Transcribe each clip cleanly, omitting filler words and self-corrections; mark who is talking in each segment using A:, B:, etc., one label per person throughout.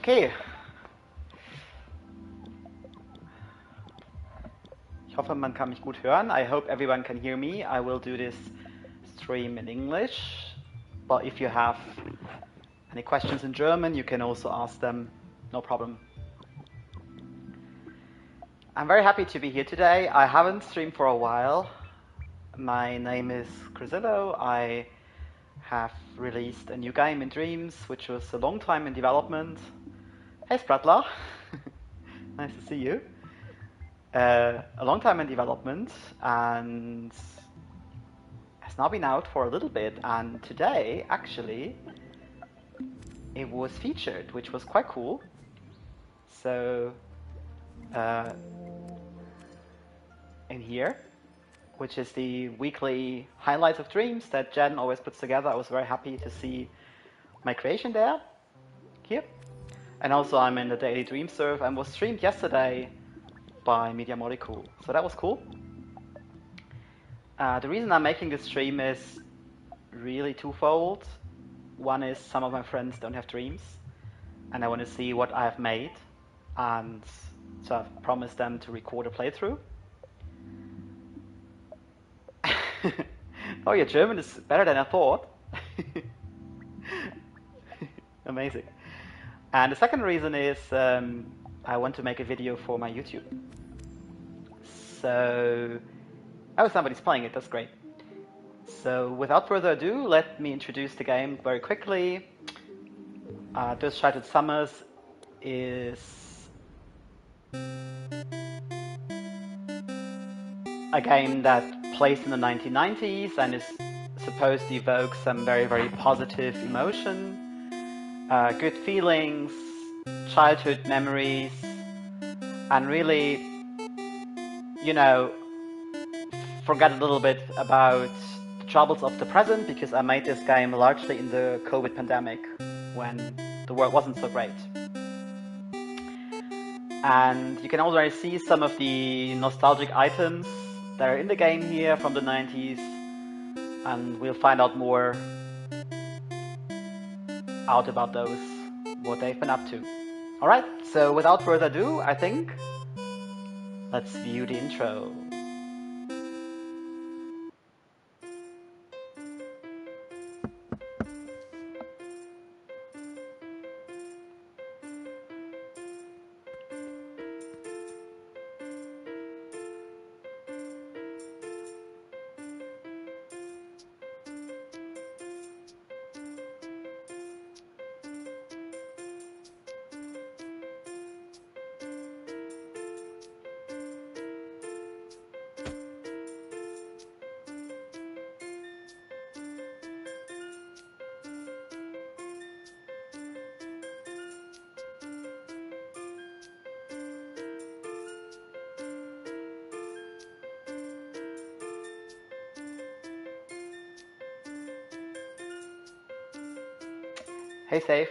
A: Okay. Ich hoffe, man kann mich gut hören. I hope everyone can hear me. I will do this stream in English. But if you have any questions in German, you can also ask them. No problem. I'm very happy to be here today. I haven't streamed for a while. My name is Crisillo. I have released a new game in Dreams, which was a long time in development. Hey Spratler, nice to see you. A long time in development, and has now been out for a little bit, and today, actually, it was featured, which was quite cool. So, in here, which is the weekly highlights of Dreams that Jen always puts together. I was very happy to see my creation there, here. And also I'm in the daily Dream serve and was streamed yesterday by Media Molecule, so that was cool. The reason I'm making this stream is really twofold. One is some of my friends don't have Dreams, and I want to see what I have made, and so I've promised them to record a playthrough. Oh, your German is better than I thought. Amazing. And the second reason is I want to make a video for my YouTube. So, oh, somebody's playing it, that's great. So, without further ado, let me introduce the game very quickly. Those Shattered Summers is a game that plays in the 1990s and is supposed to evoke some very, very positive emotion, good feelings, childhood memories, and really, you know, forget a little bit about the troubles of the present, because I made this game largely in the COVID pandemic when the world wasn't so great. And you can already see some of the nostalgic items that are in the game here from the 90s, and we'll find out more out about those, what they've been up to. Alright, so without further ado, I think let's view the intro. Hey, Safe.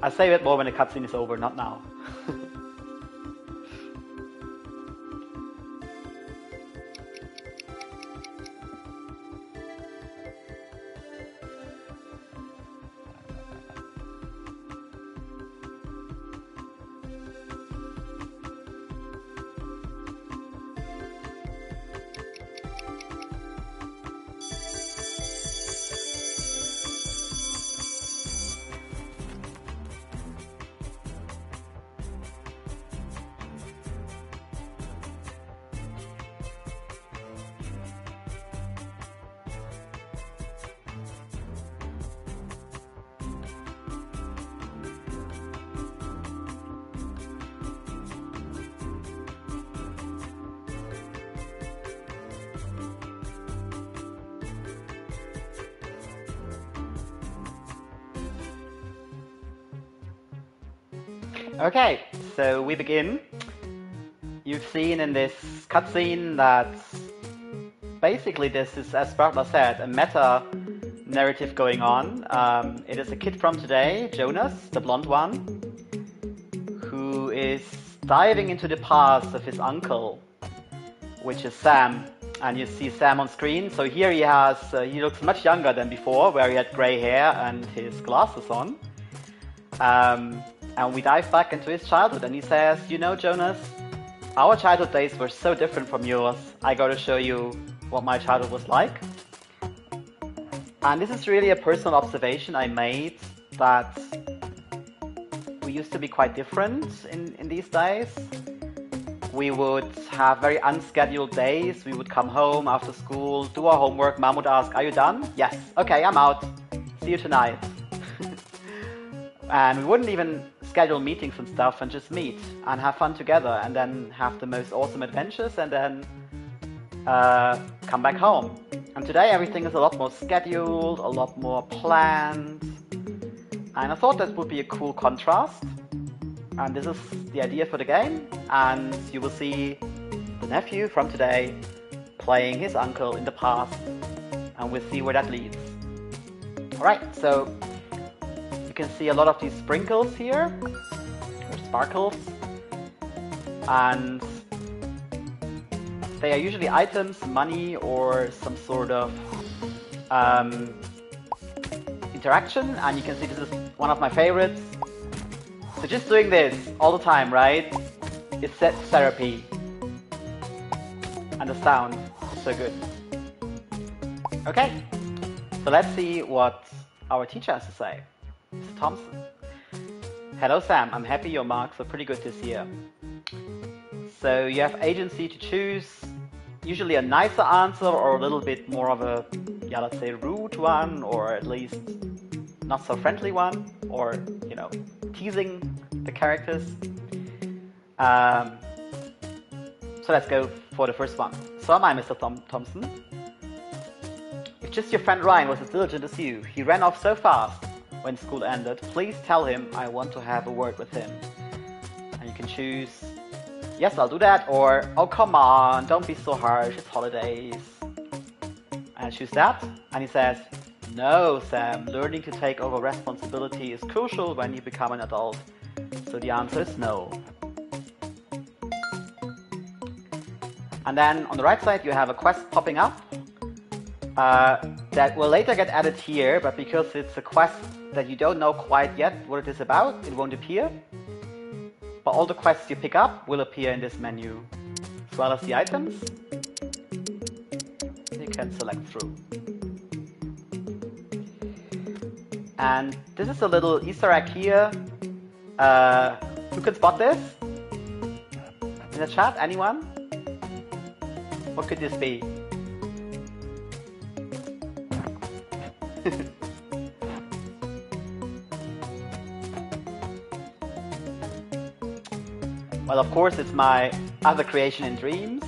A: I'll save it more when the cutscene is over, not now. Okay, so we begin. You've seen in this cutscene that basically this is, as Bartla said, a meta narrative going on. It is a kid from today, Jonas, the blonde one, who is diving into the past of his uncle, which is Sam. And you see Sam on screen. So here he looks much younger than before, where he had grey hair and his glasses on. And we dive back into his childhood, and he says, you know, Jonas, our childhood days were so different from yours. I got to show you what my childhood was like. And this is really a personal observation I made, that we used to be quite different in these days. We would have very unscheduled days. We would come home after school, do our homework. Mom would ask, are you done? Yes. Okay, I'm out. See you tonight. And we wouldn't even schedule meetings and stuff and just meet and have fun together and then have the most awesome adventures and then come back home. And today everything is a lot more scheduled, a lot more planned. And I thought that would be a cool contrast. And this is the idea for the game, and you will see the nephew from today playing his uncle in the past, and we'll see where that leads. Alright, so you can see a lot of these sprinkles here, or sparkles, and they are usually items, money, or some sort of interaction, and you can see this is one of my favorites. So just doing this all the time, right? It's therapy. And the sound is so good. Okay, so let's see what our teacher has to say. Mr. Thompson. Hello Sam, I'm happy your marks are pretty good this year. So you have agency to choose usually a nicer answer or a little bit more of a, yeah, let's say rude one, or at least not so friendly one, or, you know, teasing the characters. So let's go for the first one. So am I, Mr. Thompson. If just your friend Ryan was as diligent as you, he ran off so fast when school ended, please tell him I want to have a word with him. And you can choose, yes, I'll do that, or, oh, come on, don't be so harsh, it's holidays. And I choose that, and he says, no, Sam, learning to take over responsibility is crucial when you become an adult. So the answer is no. And then on the right side you have a quest popping up that will later get added here, but because it's a quest that you don't know quite yet what it is about, it won't appear. But all the quests you pick up will appear in this menu, as well as the items. You can select through. And this is a little Easter egg here. Who can spot this? In the chat, anyone? What could this be? Well, of course, it's my other creation in Dreams,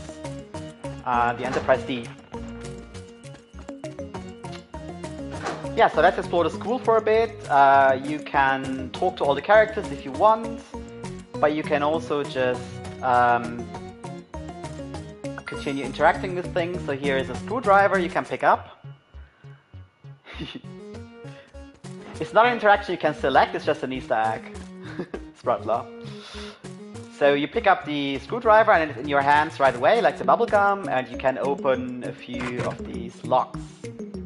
A: the Enterprise D. Yeah, so let's explore the school for a bit. You can talk to all the characters if you want, but you can also just continue interacting with things. So here is a screwdriver you can pick up. It's not an interaction you can select, it's just an Easter egg. Sprutler. So you pick up the screwdriver and it's in your hands right away, like the bubblegum, and you can open a few of these locks.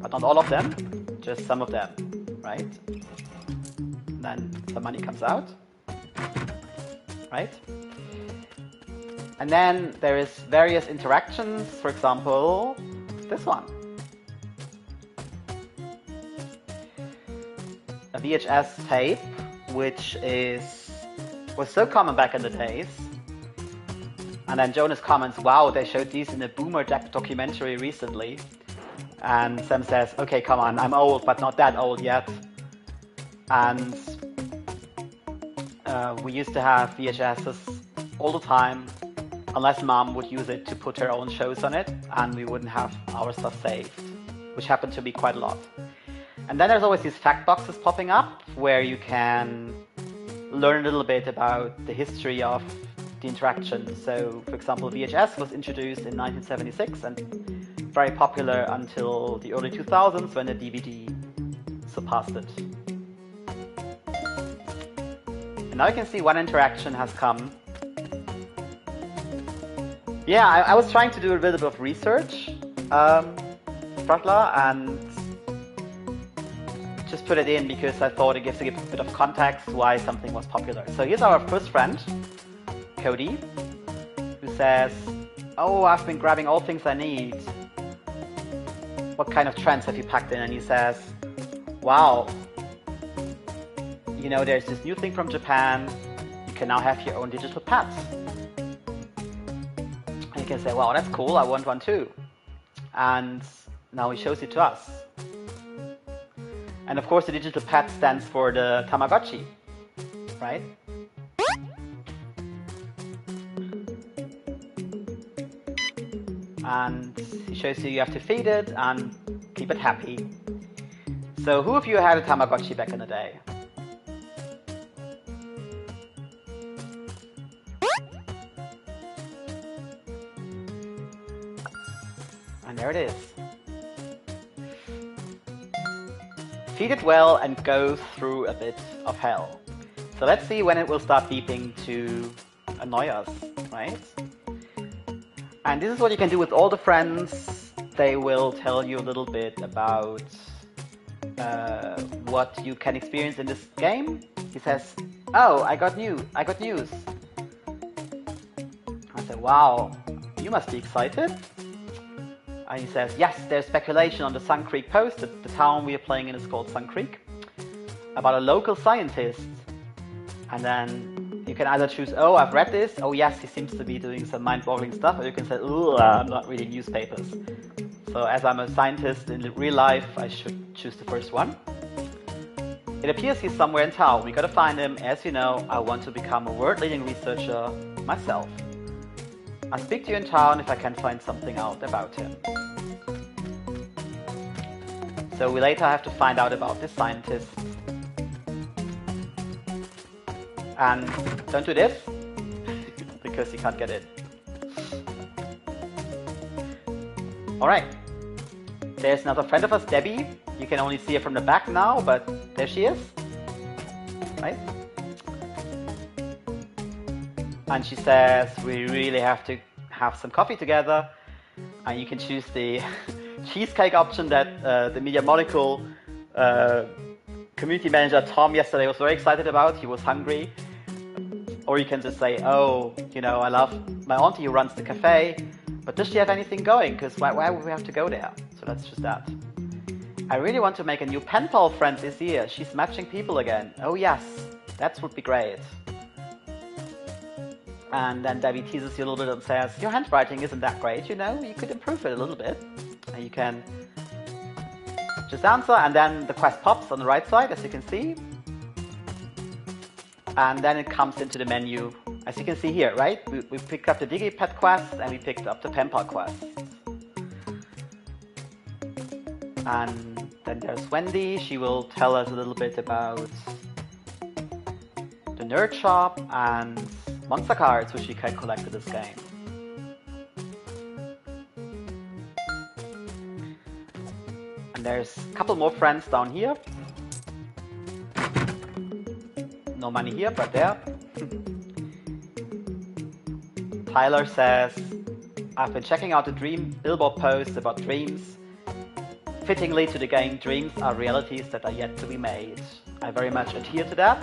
A: But not all of them, just some of them, right? And then some money comes out, right? And then there is various interactions, for example, this one. A VHS tape, which was so common back in the days. And then Jonas comments, wow, they showed these in a Boomer documentary recently. And Sam says, okay, come on, I'm old, but not that old yet. And we used to have VHSs all the time, unless Mom would use it to put her own shows on it, and we wouldn't have our stuff saved, which happened to be quite a lot. And then there's always these fact boxes popping up, where you can learn a little bit about the history of the interaction. So, for example, VHS was introduced in 1976 and very popular until the early 2000s when the DVD surpassed it. And now you can see one interaction has come. Yeah, I was trying to do a little bit of research, and just put it in because I thought it gives a bit of context why something was popular. So here's our first friend, Cody, who says, "Oh, I've been grabbing all things I need. What kind of trends have you packed in?" And he says, "Wow, you know, there's this new thing from Japan. You can now have your own digital pets." And you can say, "Wow, that's cool. I want one too." And now he shows it to us. And of course, the digital pet stands for the Tamagotchi, right? And he shows you have to feed it and keep it happy. So who of you had a Tamagotchi back in the day? And there it is. Feed it well and go through a bit of hell. So let's see when it will start beeping to annoy us, right? And this is what you can do with all the friends. They will tell you a little bit about what you can experience in this game. He says, "Oh, I got news. I say, "Wow, you must be excited." And he says, "Yes, there's speculation on the Sun Creek Post, the town we are playing in is called Sun Creek, about a local scientist." And then you can either choose, "Oh, I've read this. Oh yes, he seems to be doing some mind-boggling stuff." Or you can say, "Ooh, I'm not reading newspapers. So as I'm a scientist in real life, I should choose the first one." It appears he's somewhere in town. We gotta find him. As you know, I want to become a world-leading researcher myself. I'll speak to you in town if I can find something out about him. So we later have to find out about this scientist. And don't do this, because you can't get in. Alright. There's another friend of us, Debbie. You can only see her from the back now, but there she is. Right? And she says, "We really have to have some coffee together." And you can choose the cheesecake option that the Media Molecule community manager Tom yesterday was very excited about. He was hungry. Or you can just say, "Oh, you know, I love my auntie who runs the cafe, but does she have anything going? Because why would we have to go there?" So that's just that. "I really want to make a new Penpal friend this year. She's matching people again." "Oh yes, that would be great." And then Debbie teases you a little bit and says, "Your handwriting isn't that great, you know, you could improve it a little bit." And you can just answer, and then the quest pops on the right side, as you can see. And then it comes into the menu, as you can see here, right? We picked up the DigiPet quest, and we picked up the Penpal quest. And then there's Wendy. She will tell us a little bit about the nerd shop and monster cards which you can collect in this game. And there's a couple more friends down here. No money here, but there. Tyler says, "I've been checking out the Dream billboard posts about dreams. Fittingly to the game, dreams are realities that are yet to be made. I very much adhere to that.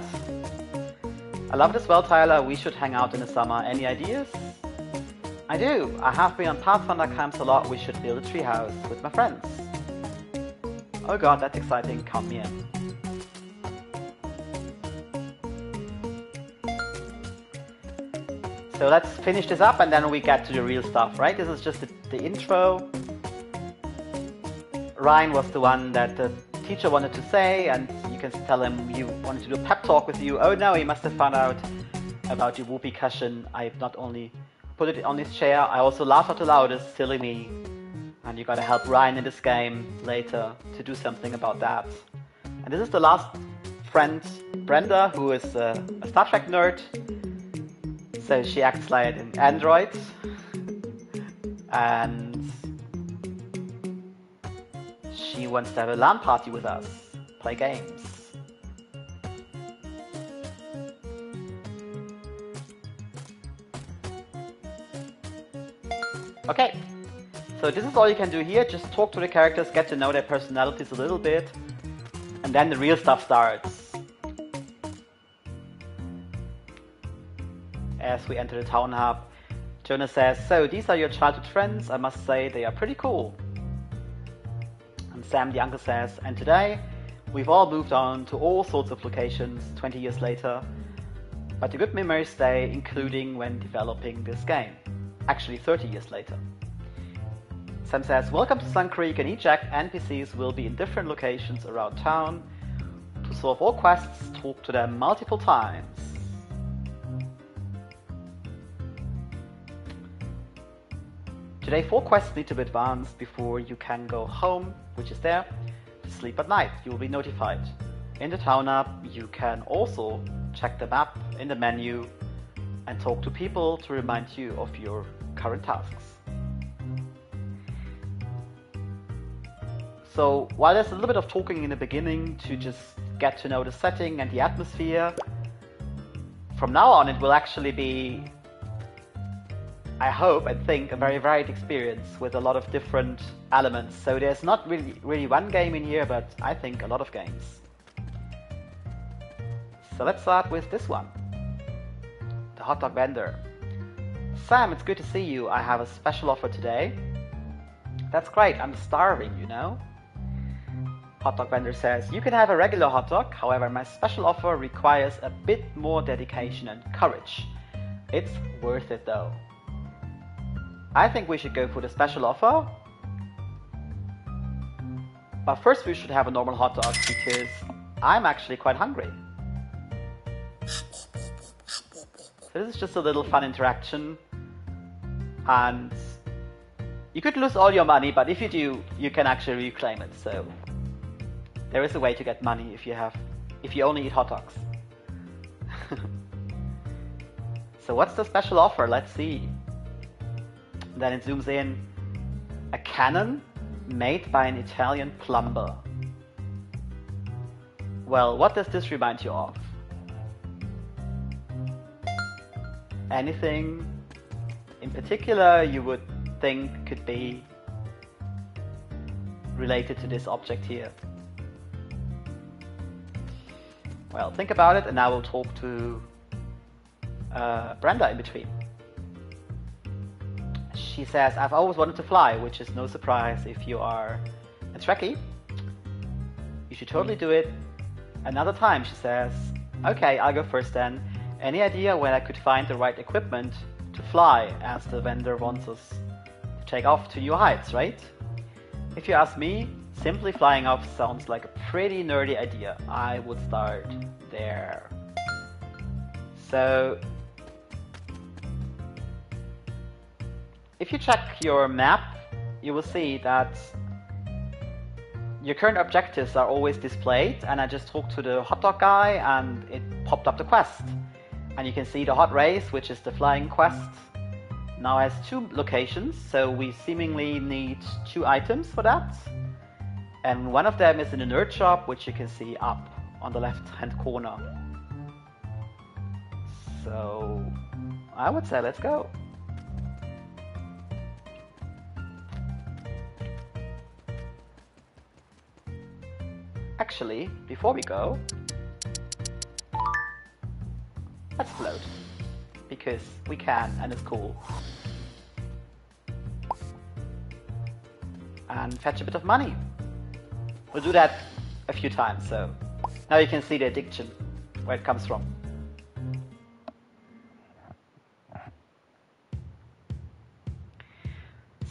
A: I love it as well, Tyler. We should hang out in the summer. Any ideas?" "I do. I have been on Pathfinder camps a lot. We should build a treehouse with my friends." "Oh god, that's exciting. Count me in." So let's finish this up and then we get to the real stuff, right? This is just the intro. Ryan was the one that the teacher wanted to say, and you can tell him you wanted to do a pep talk with you. Oh no, he must have found out about your whoopee cushion. I've not only put it on his chair, I also laugh out loud as silly me. And you gotta help Ryan in this game later to do something about that. And this is the last friend Brenda, who is a Star Trek nerd. So she acts like an android. And she wants to have a LAN party with us, play games. Okay, so this is all you can do here. Just talk to the characters, get to know their personalities a little bit, and then the real stuff starts. As we enter the town hub, Jonas says, "So these are your childhood friends. I must say they are pretty cool." And Sam the uncle says, "And today we've all moved on to all sorts of locations 20 years later, but the good memories stay, including when developing this game. Actually 30 years later." Sam says, "Welcome to Sun Creek, and each NPCs will be in different locations around town. To solve all quests, talk to them multiple times." Today 4 quests need to be advanced before you can go home, which is there, to sleep at night. You will be notified. In the town hub, you can also check the map in the menu and talk to people to remind you of your current tasks. So while there's a little bit of talking in the beginning to just get to know the setting and the atmosphere, from now on it will actually be, I hope and think, a very varied experience with a lot of different elements. So there's not really one game in here, but I think a lot of games. So let's start with this one. The hot dog vendor. "Sam, it's good to see you. I have a special offer today." "That's great, I'm starving, you know." Hot dog vendor says, "You can have a regular hot dog, however my special offer requires a bit more dedication and courage. It's worth it though." I think we should go for the special offer. But first we should have a normal hot dog because I'm actually quite hungry. So this is just a little fun interaction. And you could lose all your money, but if you do, you can actually reclaim it. So there is a way to get money if you only eat hot dogs. So what's the special offer? Let's see. Then it zooms in. A cannon made by an Italian plumber. Well, what does this remind you of? Anything in particular you would think could be related to this object here? Well, think about it, and I will talk to Brenda in between. She says, "I've always wanted to fly," which is no surprise if you are a Trekkie. "You should totally do it another time," she says. "Okay, I'll go first then. Any idea when I could find the right equipment to fly, as the vendor wants us to take off to new heights, right? If you ask me, simply flying off sounds like a pretty nerdy idea. I would start there." So if you check your map, you will see that your current objectives are always displayed, and I just talked to the hot dog guy and it popped up the quest. And you can see the hot race, which is the flying quest, now has 2 locations, so we seemingly need 2 items for that. And one of them is in the nerd shop, which you can see up on the left hand corner. So I would say let's go. Actually, before we go, let's float, because we can and it's cool. And fetch a bit of money. We'll do that a few times, so now you can see the addiction, where it comes from.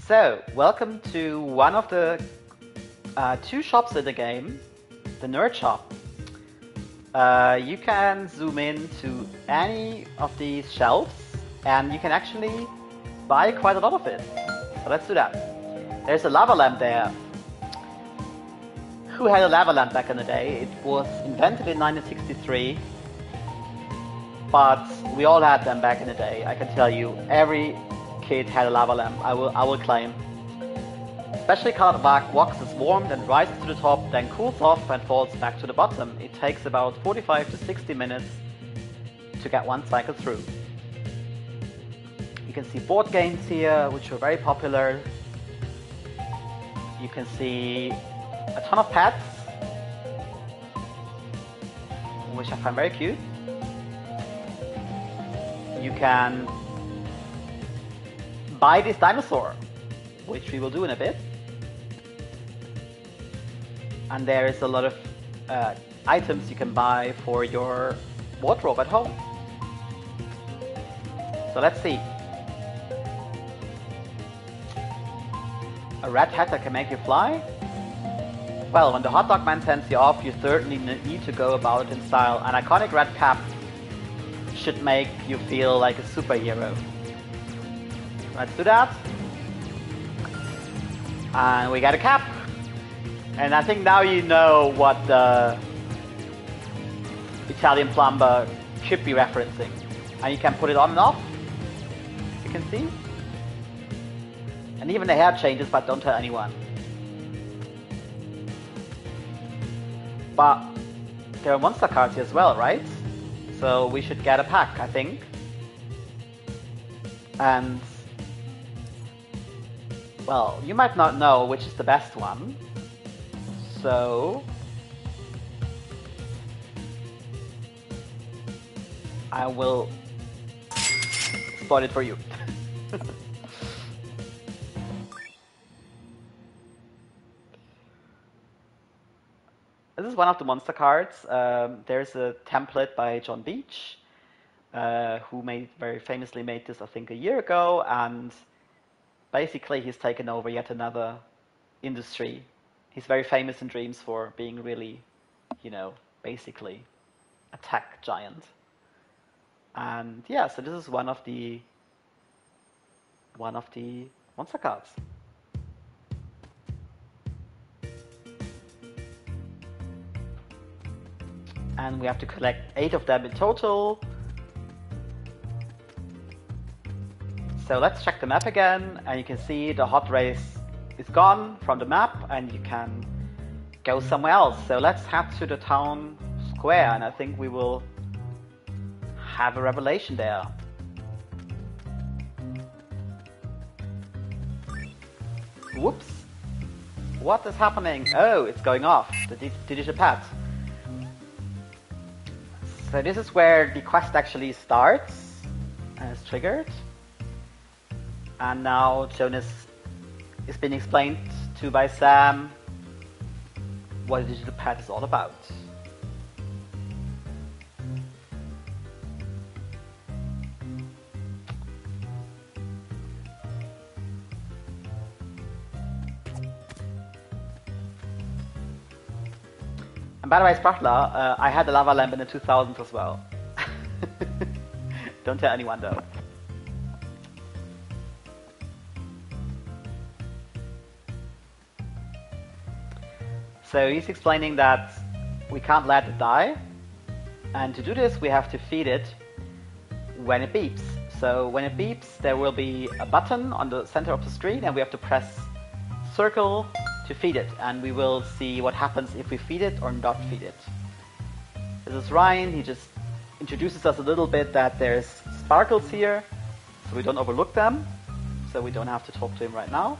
A: So, welcome to one of the 2 shops in the game, the nerd shop. You can zoom in to any of these shelves and you can actually buy quite a lot of it. So let's do that. There's a lava lamp there. who had a lava lamp back in the day. It was invented in 1963, but we all had them back in the day. I can tell you, every kid had a lava lamp. I will claim. Specially colored wax is warmed and rises to the top, then cools off and falls back to the bottom. It takes about 45 to 60 minutes to get one cycle through. You can see board games here, which were very popular. You can see a ton of pets, which I find very cute. You can buy this dinosaur, which we will do in a bit. And there is a lot of items you can buy for your wardrobe at home. So let's see. A red hat that can make you fly? Well, when the hot dog man sends you off, you certainly need to go about it in style. An iconic red cap should make you feel like a superhero. Let's do that. And we got a cap. And I think now you know what the Italian plumber should be referencing. And you can put it on and off, as you can see. And even the hair changes, but don't tell anyone. But there are monster cards here as well, right? So we should get a pack, I think. And well, you might not know which is the best one. So I will spot it for you. This is one of the monster cards. There's a template by John Beach, who very famously made this, I think, a year ago, and basically he's taken over yet another industry. He's very famous in Dreams for being really, you know, basically a tech giant. And yeah, so this is one of the monster cards. And we have to collect 8 of them in total. So let's check the map again, and you can see the hot race is gone from the map, and you can go somewhere else. So let's head to the town square, and I think we will have a revelation there. Whoops! What is happening? Oh, it's going off, the digital pad. So this is where the quest actually starts and is triggered. And now Jonas is being explained to by Sam what the digital pad is all about. And by the way, Sprattler, I had a lava lamp in the 2000s as well. Don't tell anyone though. So he's explaining that we can't let it die, and to do this we have to feed it when it beeps. So when it beeps, there will be a button on the center of the screen, and we have to press circle to feed it, and we will see what happens if we feed it or not feed it. This is Ryan. He just introduces us a little bit that there's sparkles here, so we don't overlook them, so we don't have to talk to him right now.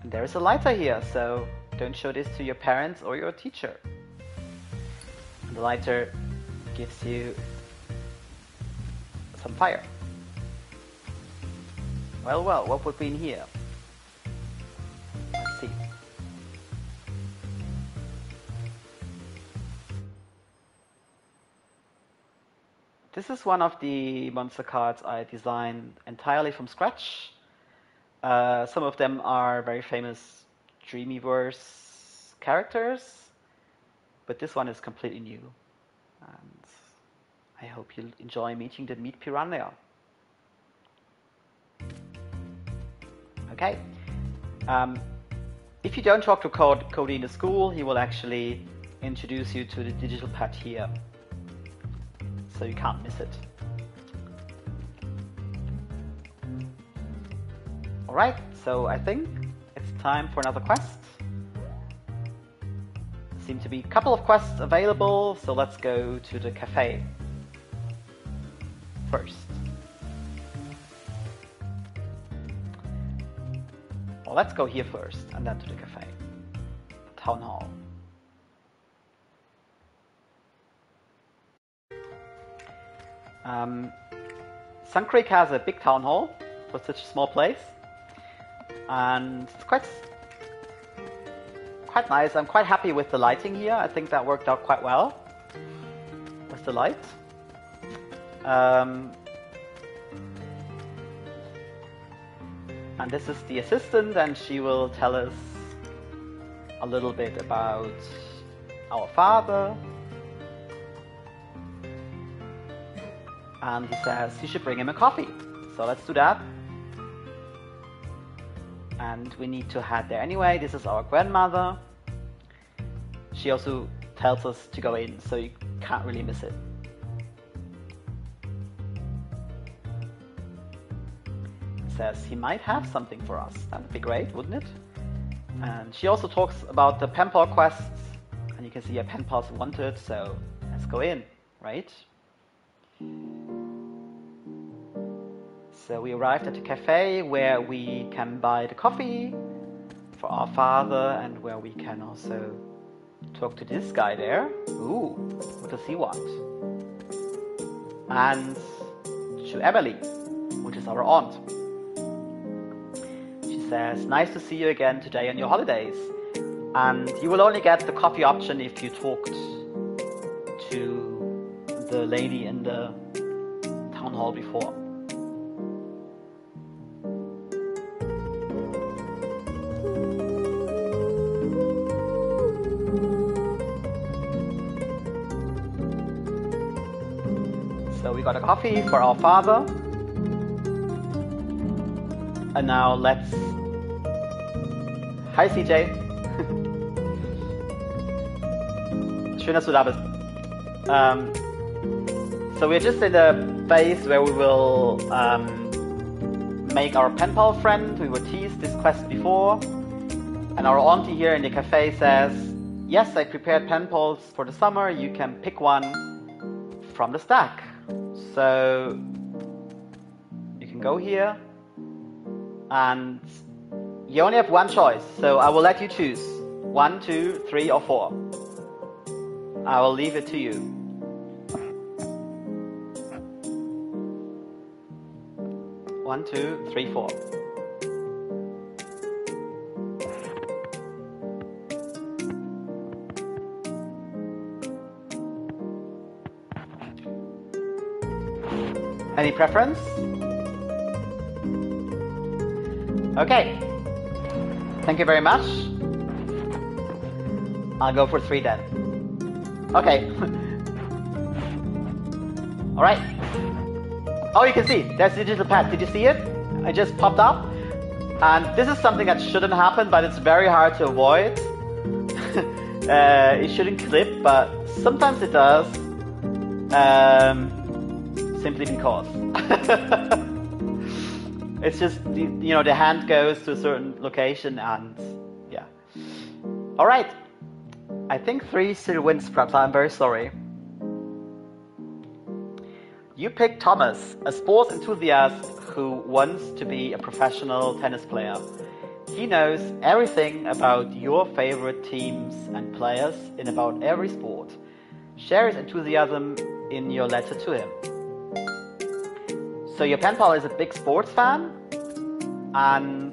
A: And there is a lighter here, so don't show this to your parents or your teacher. And the lighter gives you some fire. Well, what would be in here? Let's see. This is one of the monster cards I designed entirely from scratch. Some of them are very famous Dreamyverse characters, but this one is completely new. And I hope you'll enjoy meeting the Meat Piranha. Okay. if you don't talk to Cody in the school, he will actually introduce you to the digital pad here. So you can't miss it. Alright, so I think it's time for another quest. Seem to be a couple of quests available, so let's go to the cafe first. Well, let's go here first and then to the cafe. Town hall. Sun Creek has a big town hall for such a small place, and it's quite nice. I'm quite happy with the lighting here. I think that worked out quite well with the light. And this is the assistant, and she will tell us a little bit about our father. And he says you should bring him a coffee. So let's do that. And we need to head there anyway. This is our grandmother. She also tells us to go in, so you can't really miss it. Says he might have something for us. That would be great, wouldn't it? And she also talks about the Penpal quests, and you can see a Penpals wanted, so let's go in, right? So we arrived at the cafe where we can buy the coffee for our father, and where we can also talk to this guy there. Ooh, what does he want? And to Emily, which is our aunt. Says, nice to see you again today on your holidays. And you will only get the coffee option if you talked to the lady in the town hall before. So we got a coffee for our father. And now let's... Hi CJ! Schön, dass du da bist. So we're just in the phase where we will make our Penpal friend. We will tease this quest before. And our auntie here in the cafe says, yes, I prepared Penpals for the summer. You can pick one from the stack. So you can go here. And you only have one choice, so I will let you choose 1, 2, 3, or 4. I will leave it to you. One, 2, 3, 4. Any preference? Okay, thank you very much. I'll go for 3 then. Okay. Alright. Oh, you can see, there's the digital pad. Did you see it? It just popped up. And this is something that shouldn't happen, but it's very hard to avoid. It shouldn't clip, but sometimes it does. Simply because. It's just, you know, the hand goes to a certain location and, yeah. Alright. I think 3 still wins, perhaps. I'm very sorry. You picked Thomas, a sports enthusiast who wants to be a professional tennis player. He knows everything about your favorite teams and players in about every sport. Share his enthusiasm in your letter to him. So your Penpal is a big sports fan, and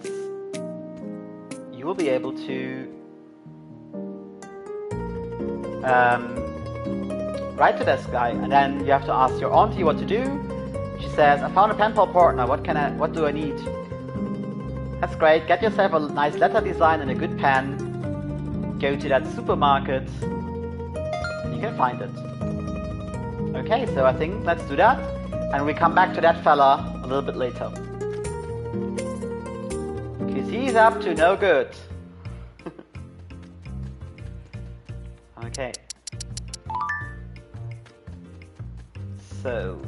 A: you will be able to write to this guy, and then you have to ask your auntie what to do. She says, I found a Penpal partner, what do I need? That's great, get yourself a nice letter design and a good pen, go to that supermarket, and you can find it. Okay, so I think let's do that. And we come back to that fella a little bit later. Because he's up to no good. So,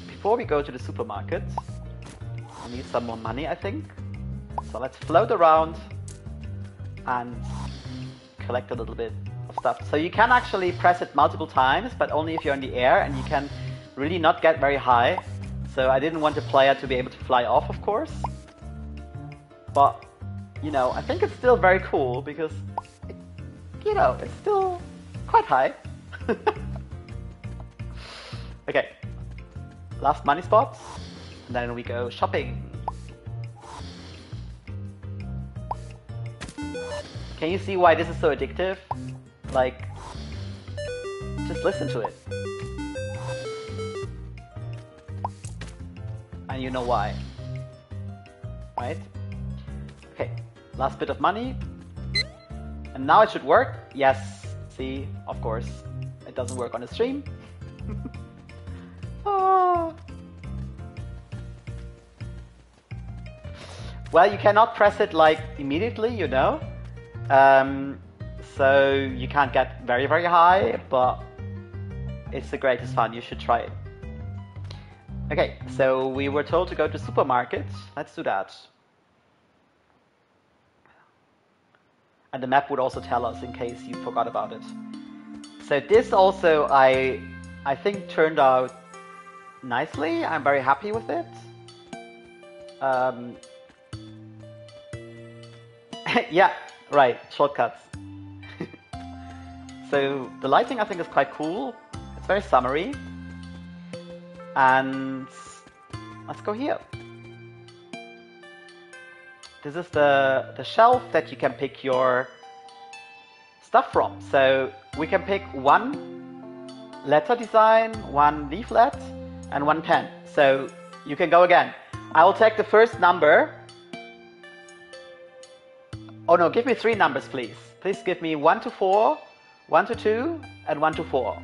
A: before we go to the supermarket, we need some more money, I think. So let's float around and collect a little bit of stuff. So you can actually press it multiple times, but only if you're in the air, and you can really not get very high. So I didn't want the player to be able to fly off, of course. But, you know, I think it's still very cool because, you know, it's still quite high. Okay, last money spot, and then we go shopping. Can you see why this is so addictive? Like, just listen to it. And you know why. Right? Okay, last bit of money. And now it should work. Yes, see, of course. It doesn't work on the stream. Oh. Well, you cannot press it like immediately, you know. So you can't get very, very high, but it's the greatest fun. You should try it. Okay, so we were told to go to supermarket. Let's do that. And the map would also tell us in case you forgot about it. So this also I think turned out nicely. I'm very happy with it. Yeah, right, shortcuts. So the lighting I think is quite cool. It's very summery. And let's go here. This is the shelf that you can pick your stuff from. So we can pick one letter design, one leaflet, and one pen. So you can go again. I will take the first number. Oh no, give me 3 numbers, please. Please give me 1 to 4, 1 to 2, and 1 to 4.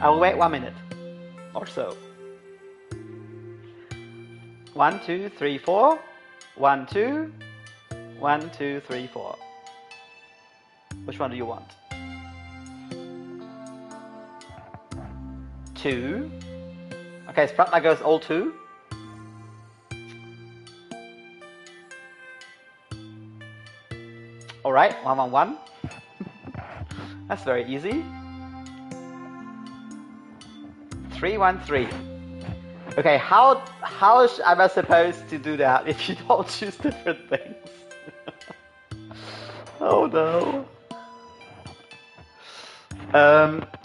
A: I will wait 1 minute or so. 1, 2, 3, 4. 1, 2. 1, 2, 3, 4. Which one do you want? 2. Okay, Spratler goes all 2. Alright, 1, 1, 1. That's very easy. 3, 1, 3. Okay, how am I supposed to do that if you don't choose different things? Oh no.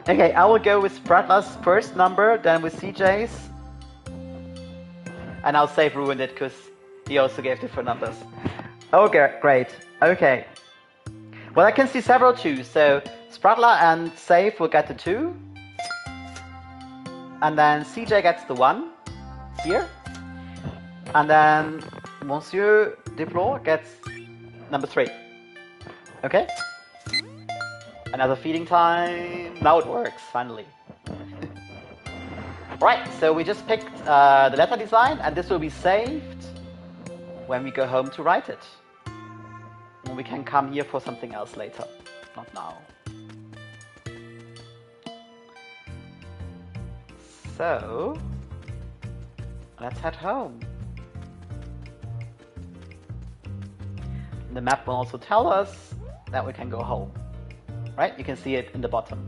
A: Okay, I will go with Spratler's first number, then with CJ's. And I'll save ruined it because he also gave different numbers. Okay, great. Okay. Well, I can see several 2s, so Spratler and Save will get the 2. And then CJ gets the 1 here. And then Monsieur Diplo gets number 3. Okay? Another feeding time. Now it works, finally. Right, so we just picked the letter design, and this will be saved when we go home to write it. And we can come here for something else later, not now. So, let's head home. The map will also tell us that we can go home. Right? You can see it in the bottom.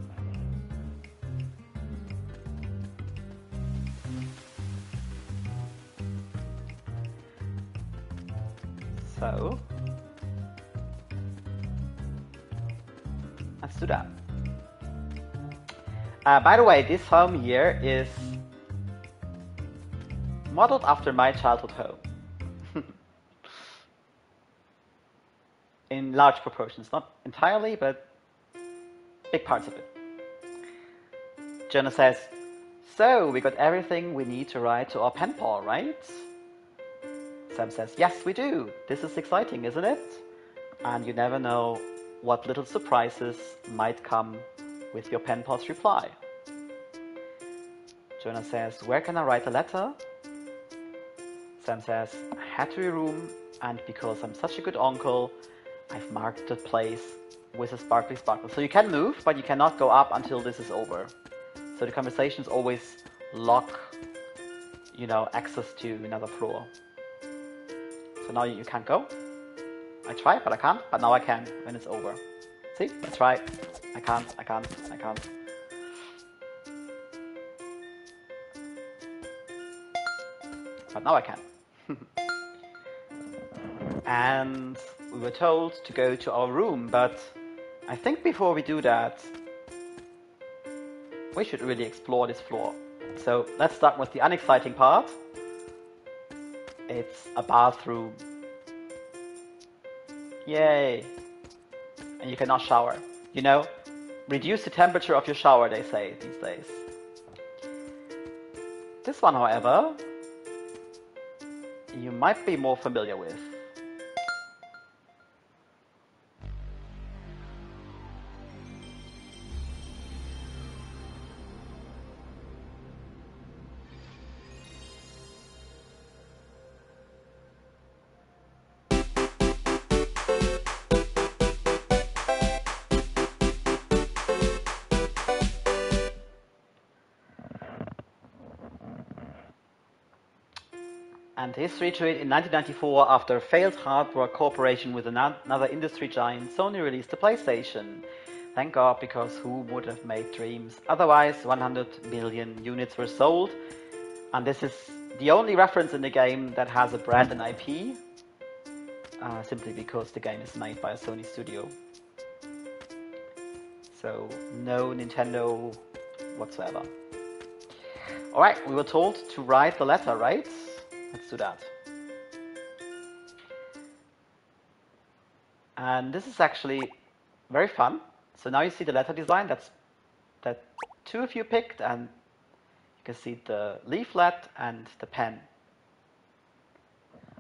A: So, let's do that. By the way, this home here is modeled after my childhood home. In large proportions, not entirely, but big parts of it. Jonas says, so we got everything we need to write to our penpal, right? Sam says, yes, we do. This is exciting, isn't it? And you never know what little surprises might come with your penpal's reply. Jonas says, where can I write a letter? Sam says, hattery room, and because I'm such a good uncle, I've marked the place with a sparkly sparkle. So you can move, but you cannot go up until this is over. So the conversations always lock, you know, access to another floor. So now you can't go. I tried, but I can't. But now I can when it's over. See? I tried. I can't. But now I can. And we were told to go to our room, but I think before we do that, we should really explore this floor. So let's start with the unexciting part. It's a bathroom. Yay! And you cannot shower. You know, reduce the temperature of your shower, they say these days. This one, however, you might be more familiar with. And history to it, in 1994, after a failed hardware cooperation with another industry giant, Sony released the PlayStation. Thank God, because who would have made dreams? Otherwise, 100 million units were sold. And this is the only reference in the game that has a brand and IP, simply because the game is made by a Sony studio. So, no Nintendo whatsoever. Alright, we were told to write the letter, right? Let's do that. And this is actually very fun. So now you see the letter design that two of you picked, and you can see the leaflet and the pen.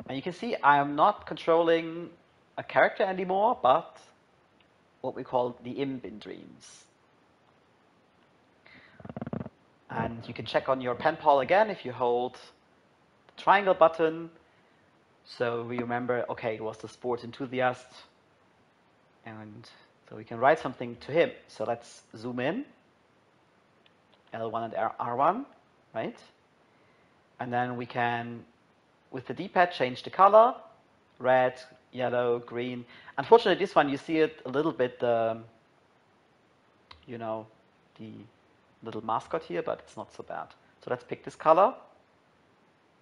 A: And you can see I am not controlling a character anymore, but what we call the imp in dreams. And you can check on your Penpal again if you hold triangle button, so we remember, okay, it was the sports enthusiast, and so we can write something to him. So let's zoom in, L1 and R1, right? And then we can, with the D-pad, change the color, red, yellow, green. Unfortunately, this one, you see it a little bit, you know, the little mascot here, but it's not so bad. So let's pick this color.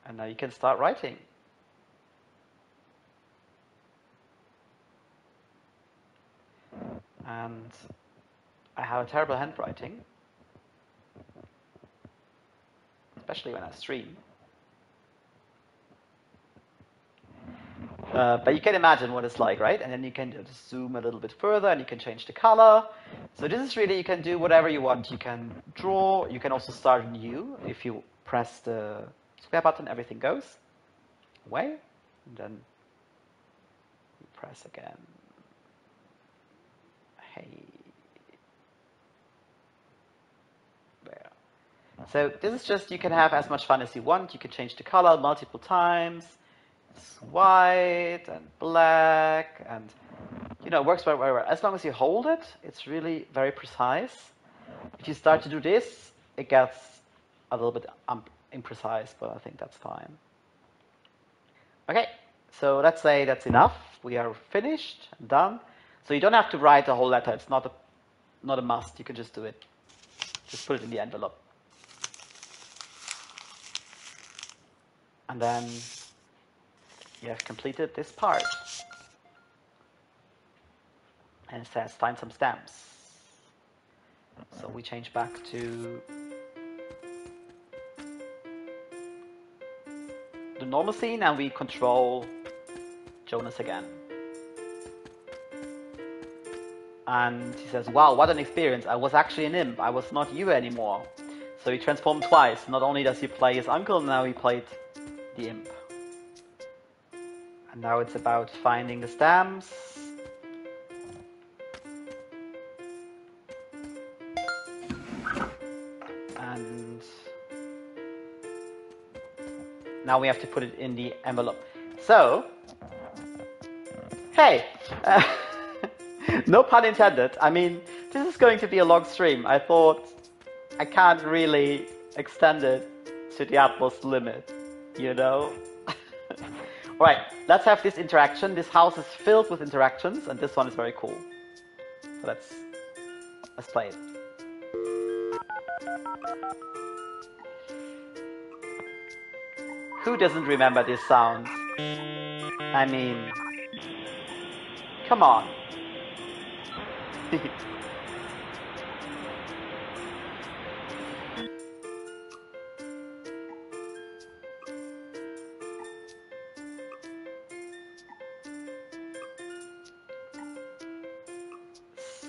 A: And now you can start writing. And I have a terrible handwriting, especially when I stream. But you can imagine what it's like, right? And then you can just zoom a little bit further, and you can change the color. So this is really, you can do whatever you want. You can draw. You can also start new. If you press the square button, everything goes away, and then you press again. Hey, there. So this is just, you can have as much fun as you want. You can change the color multiple times. It's white and black, and you know, it works very well. As long as you hold it, it's really very precise. If you start to do this, it gets a little bit imprecise, but I think that's fine. Okay, so let's say that's enough. We are finished and done. So you don't have to write the whole letter. It's not a must. You can just do it. Just put it in the envelope. And then you have completed this part. And it says find some stamps. So we change back to the normal scene, and we control Jonas again. And he says, wow, what an experience. I was actually an imp. I was not you anymore. So he transformed twice. Not only does he play his uncle, now he played the imp. And now it's about finding the stamps. And now we have to put it in the envelope. So, hey, No pun intended. I mean, this is going to be a long stream. I thought I can't really extend it to the utmost limit, you know? Alright, let's have this interaction. This house is filled with interactions, and this one is very cool. So let's play it. Who doesn't remember this sound? I mean, come on.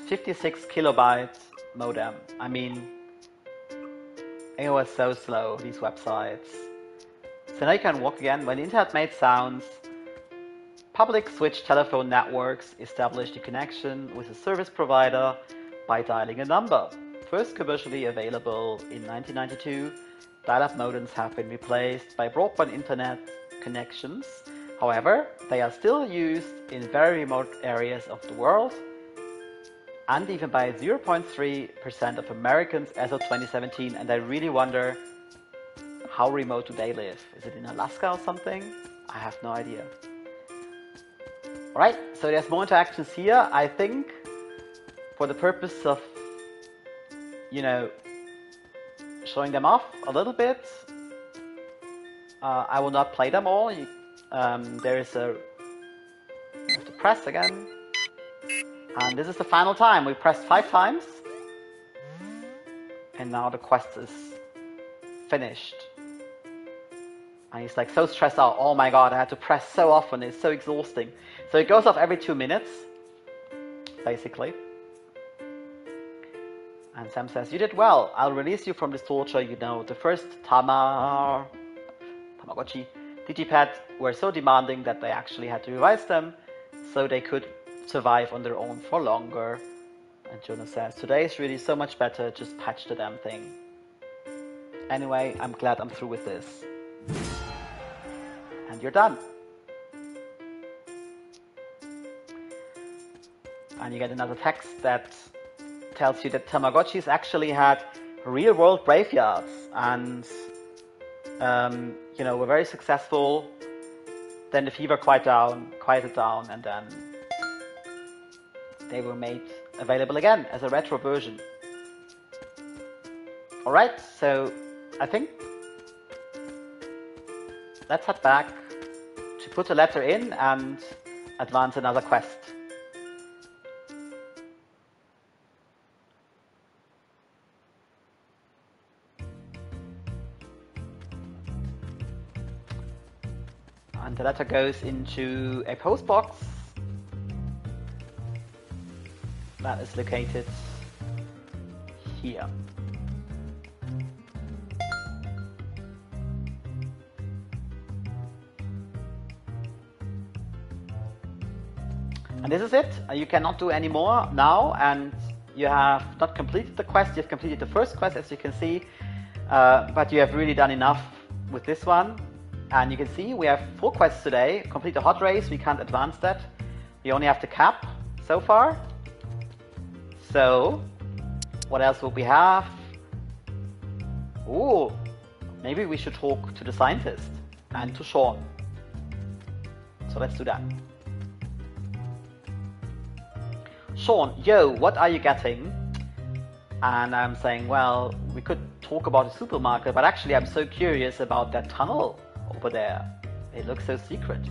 A: $56 kilobytes modem. I mean, it was so slow, these websites. So now you can walk again. When the internet made sounds, public switch telephone networks established a connection with a service provider by dialing a number. First commercially available in 1992, dial-up modems have been replaced by broadband internet connections. However, they are still used in very remote areas of the world, and even by 0.3% of Americans as of 2017. And I really wonder, how remote do they live? Is it in Alaska or something? I have no idea. Alright, so there's more interactions here. I think for the purpose of, you know, showing them off a little bit, I will not play them all. There is a... I have to press again. And this is the final time. We pressed 5 times. And now the quest is finished. And he's like so stressed out. Oh my god, I had to press so often. It's so exhausting. So it goes off every 2 minutes, basically. And Sam says, you did well. I'll release you from this torture. You know, the first Tamagotchi Digipad were so demanding that they actually had to revise them so they could survive on their own for longer. And Jonas says, today is really so much better, just patch the damn thing. Anyway, I'm glad I'm through with this. And you're done. And you get another text that tells you that Tamagotchis actually had real-world graveyards and you know, were very successful. Then the fever quieted down, and then they were made available again as a retro version. Alright, so I think let's head back to put a letter in and advance another quest. And the letter goes into a post box that is located here. And this is it. You cannot do any more now, and you have not completed the quest. You've completed the first quest, as you can see, but you have really done enough with this one. And you can see we have 4 quests today. Complete the hot race, we can't advance that. We only have the cap so far. So, what else will we have? Ooh, maybe we should talk to the scientist and to Sean. So let's do that. Sean, yo, what are you getting? And I'm saying, well, we could talk about the supermarket, but actually I'm so curious about that tunnel over there. It looks so secret.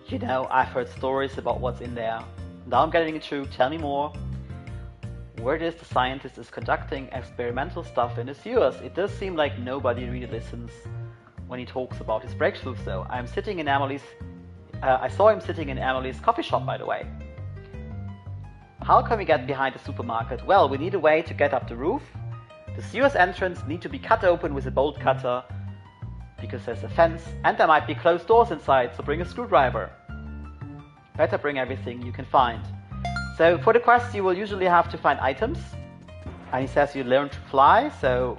A: You know, I've heard stories about what's in there. Now I'm getting it true. Tell me more. Word is the scientist is conducting experimental stuff in the sewers. It does seem like nobody really listens when he talks about his breakthroughs, though. I saw him sitting in Emily's coffee shop, by the way. How can we get behind the supermarket? Well, we need a way to get up the roof. The sewers entrance need to be cut open with a bolt cutter because there's a fence and there might be closed doors inside, so bring a screwdriver. Better bring everything you can find. So for the quest you will usually have to find items, and he says you learn to fly, so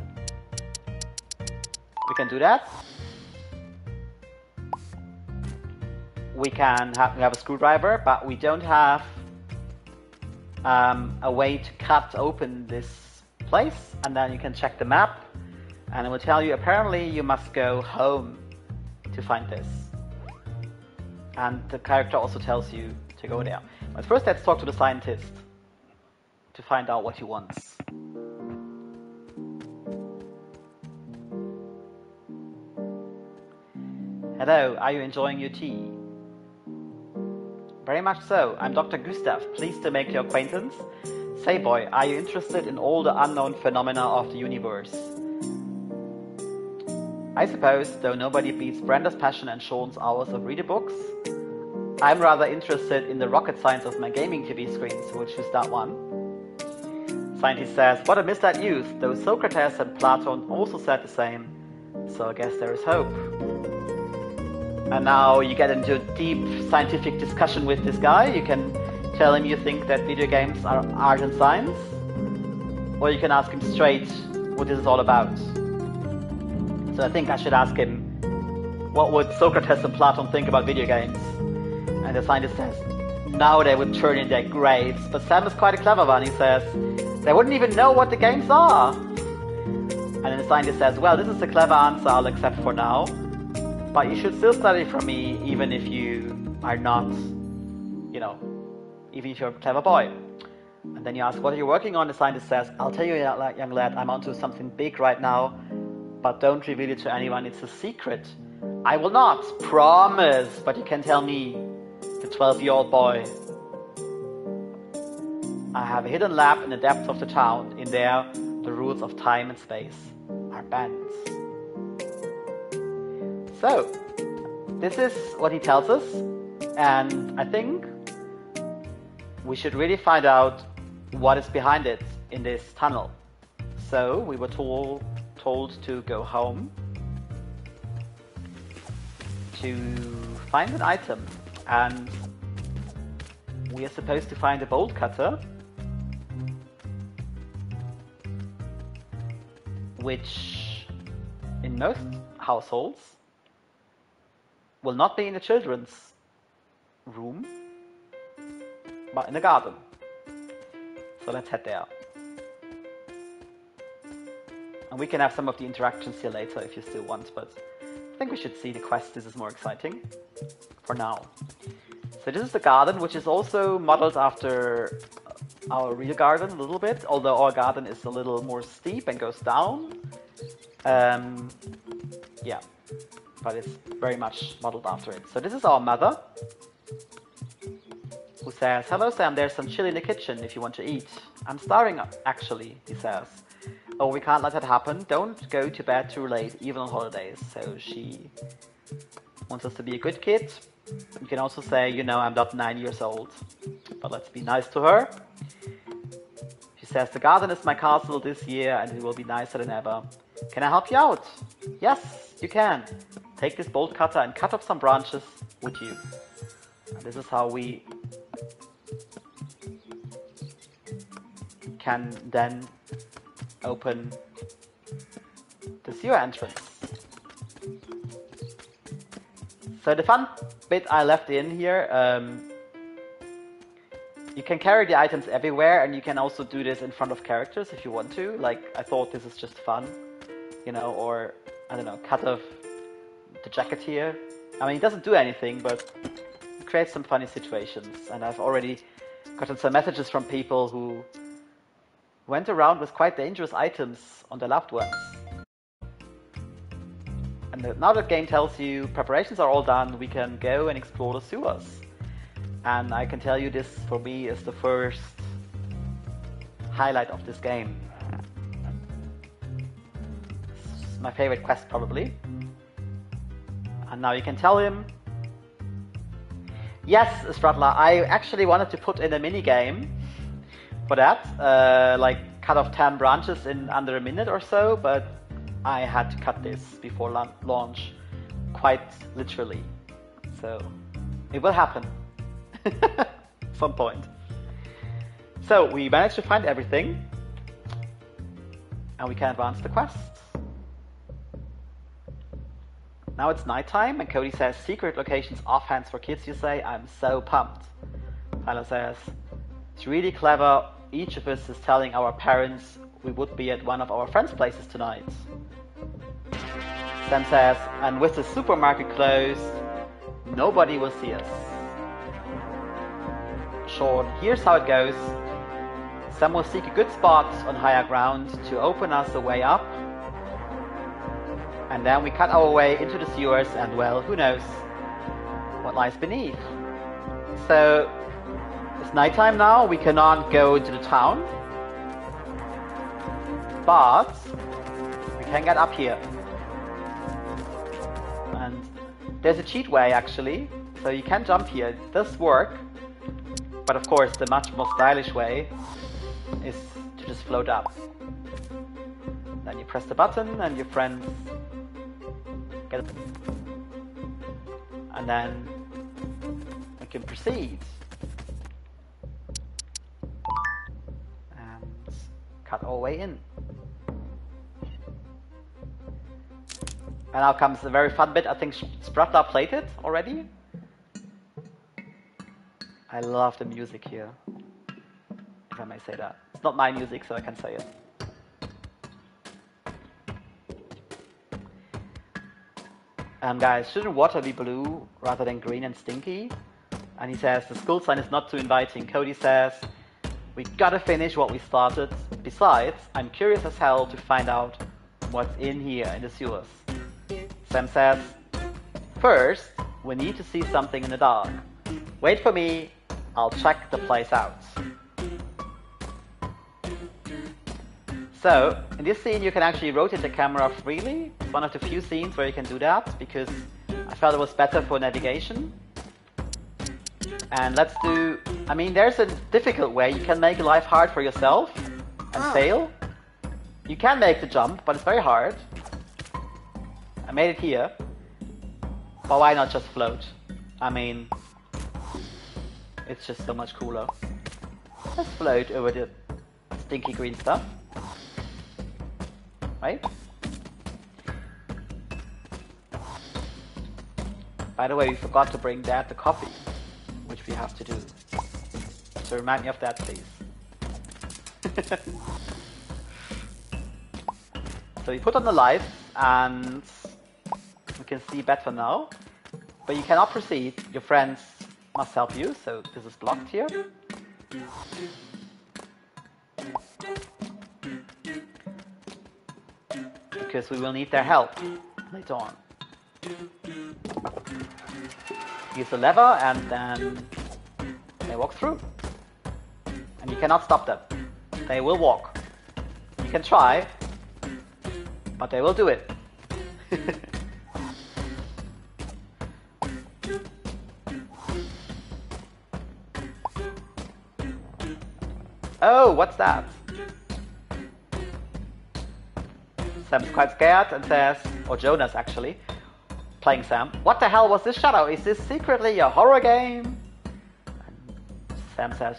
A: we can do that. We have a screwdriver, but we don't have a way to cut open this place, and then you can check the map, and it will tell you apparently you must go home to find this. And the character also tells you to go there. But first let's talk to the scientist to find out what he wants. Hello, are you enjoying your tea? Very much so. I'm Dr. Gustav, pleased to make your acquaintance. Say boy, are you interested in all the unknown phenomena of the universe? I suppose, though nobody beats Brenda's passion and Sean's hours of reading books. I'm rather interested in the rocket science of my gaming TV screen, so we'll choose that one. Scientist says, what a mislead youth, though Socrates and Plato also said the same, so I guess there is hope. And now you get into a deep scientific discussion with this guy. You can tell him you think that video games are art and science, or you can ask him straight what this is all about. So I think I should ask him, what would Socrates and Plato think about video games? And the scientist says, now they would turn in their graves. But Sam is quite a clever one. He says, they wouldn't even know what the games are. And then the scientist says, well, this is a clever answer I'll accept for now. But you should still study from me, even if you are not, even if you're a clever boy. And then you ask, what are you working on? The scientist says, I'll tell you, young lad, I'm onto something big right now, but don't reveal it to anyone. It's a secret. I will not, promise, but you can tell me, the 12-year-old boy. I have a hidden lab in the depths of the town. In there, the rules of time and space are bent. So, this is what he tells us, and I think we should really find out what is behind it in this tunnel. So, we were told to go home to find an item, and we are supposed to find a bolt cutter, which in most households will not be in the children's room, but in the garden. So let's head there. And we can have some of the interactions here later if you still want, but I think we should see the quest. This is more exciting for now. So this is the garden, which is also modeled after our real garden a little bit, although our garden is a little more steep and goes down. Yeah. But it's very much modeled after it. So this is our mother, who says, hello Sam, there's some chili in the kitchen if you want to eat. I'm starving actually, he says. Oh, we can't let that happen. Don't go to bed too late, even on holidays. So she wants us to be a good kid. You can also say, I'm not 9 years old. But let's be nice to her. She says, the garden is my castle this year and it will be nicer than ever. Can I help you out? Yes, you can. Take this bolt cutter and cut off some branches with you. And this is how we can then open the sewer entrance. So the fun bit I left in here, you can carry the items everywhere, and you can also do this in front of characters if you want to. Like, I thought this is just fun, or, I don't know, cut off the jacket here. I mean, it doesn't do anything, but it creates some funny situations. And I've already gotten some messages from people who went around with quite dangerous items on their loved ones. And now that game tells you preparations are all done, we can go and explore the sewers. And I can tell you this, for me, is the first highlight of this game. It's my favorite quest, probably. And now you can tell him, yes, Stradler, I actually wanted to put in a mini game for that, like cut off 10 branches in under a minute or so, but I had to cut this before launch, quite literally. So it will happen at some point. So we managed to find everything, and we can advance the quest. Now it's nighttime, and Cody says, secret locations offhands for kids, you say? I'm so pumped. Tyler says, It's really clever. Each of us is telling our parents we would be at one of our friends' places tonight. Sam says, and with the supermarket closed, nobody will see us. Sean, here's how it goes. Sam will seek a good spot on higher ground to open us a way up. And then we cut our way into the sewers and, well, who knows what lies beneath. So, it's nighttime now, we cannot go into the town. But we can get up here. And there's a cheat way actually, so you can jump here. It does work. But of course the much more stylish way is to just float up. Then you press the button and your friends get it. And then we can proceed. And cut our way in. And now comes the very fun bit. I think Spratla played it already. I love the music here, if I may say that. It's not my music, so I can say it. Guys, shouldn't water be blue rather than green and stinky? And he says, the school sign is not too inviting. Cody says, we gotta finish what we started. Besides, I'm curious as hell to find out what's in here in the sewers. Sam says, first, we need to see something in the dark. Wait for me, I'll check the place out. So, in this scene you can actually rotate the camera freely. It's one of the few scenes where you can do that, because I felt it was better for navigation. And let's do... I mean, there's a difficult way. You can make life hard for yourself and fail. You can make the jump, but it's very hard. I made it here. But why not just float? I mean, it's just so much cooler. Let's float over the stinky green stuff. Right? By the way, we forgot to bring Dad the coffee, which we have to do. So remind me of that, please. So you put on the lights and we can see better now. But you cannot proceed. Your friends must help you, so this is blocked here. Because we will need their help later on. Use the lever and then they walk through. And you cannot stop them. They will walk. You can try, but they will do it. Oh, what's that? Sam's quite scared and says, or Jonas actually, playing Sam, what the hell was this shadow? Is this secretly a horror game? And Sam says,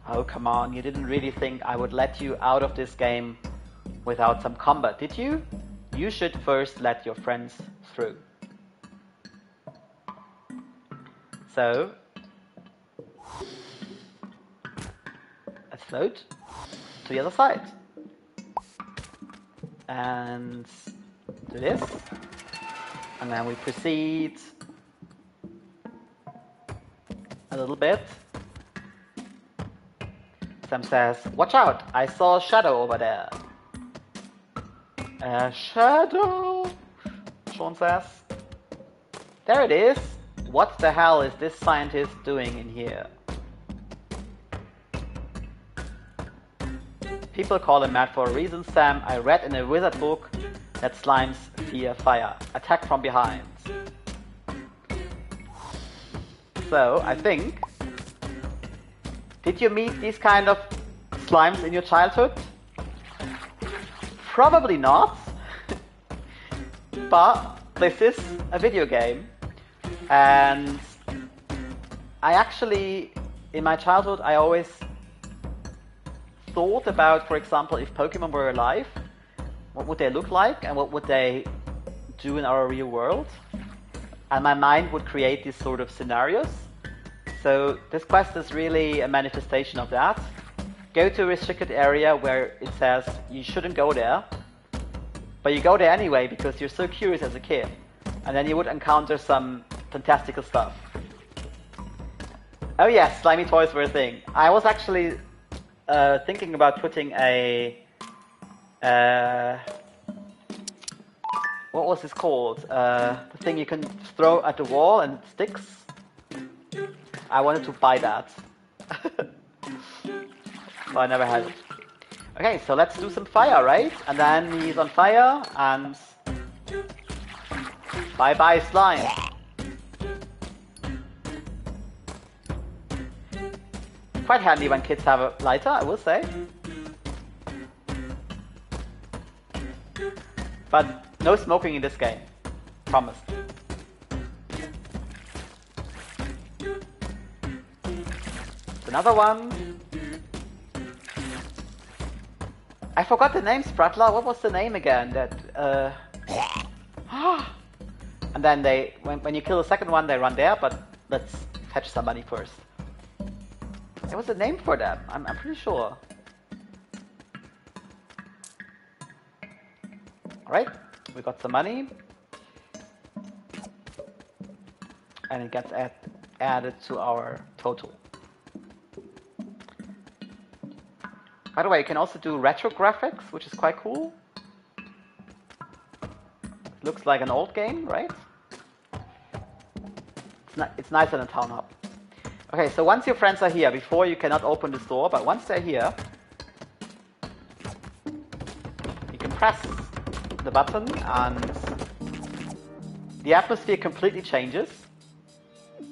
A: oh come on, you didn't really think I would let you out of this game without some combat, did you? You should first let your friends through. So, let's float to the other side. And do this. And then we proceed a little bit. Sam says, watch out, I saw a shadow over there. A shadow, Sean says. There it is. What the hell is this scientist doing in here? People call him mad for a reason, Sam. I read in a wizard book that slimes fear fire. Attack from behind. So, I think... Did you meet these kind of slimes in your childhood? Probably not. But this is a video game. And I actually, in my childhood, I always thought about, for example, if Pokémon were alive, what would they look like and what would they do in our real world? And my mind would create these sort of scenarios. so this quest is really a manifestation of that. Go to a restricted area where it says you shouldn't go there, but you go there anyway because you're so curious as a kid, and then you would encounter some fantastical stuff. Oh yes, slimy toys were a thing. I was actually thinking about putting a what was this called? The thing you can throw at the wall and it sticks. I wanted to buy that. But I never had it. Okay, so let's do some fire, right? And then he's on fire, and bye-bye slime. Quite handy when kids have a lighter, I will say. But no smoking in this game. Promise. Another one. I forgot the name, Spratler. What was the name again? That and then they, when you kill the second one, they run there. But let's fetch somebody first. There was a name for them. I'm pretty sure. All right, we got some money, and it gets added to our total. By the way, you can also do retro graphics, which is quite cool. It looks like an old game, right? It's nicer than Town Hub. Okay, so once your friends are here, before you cannot open this door, but once they're here, you can press the button and the atmosphere completely changes.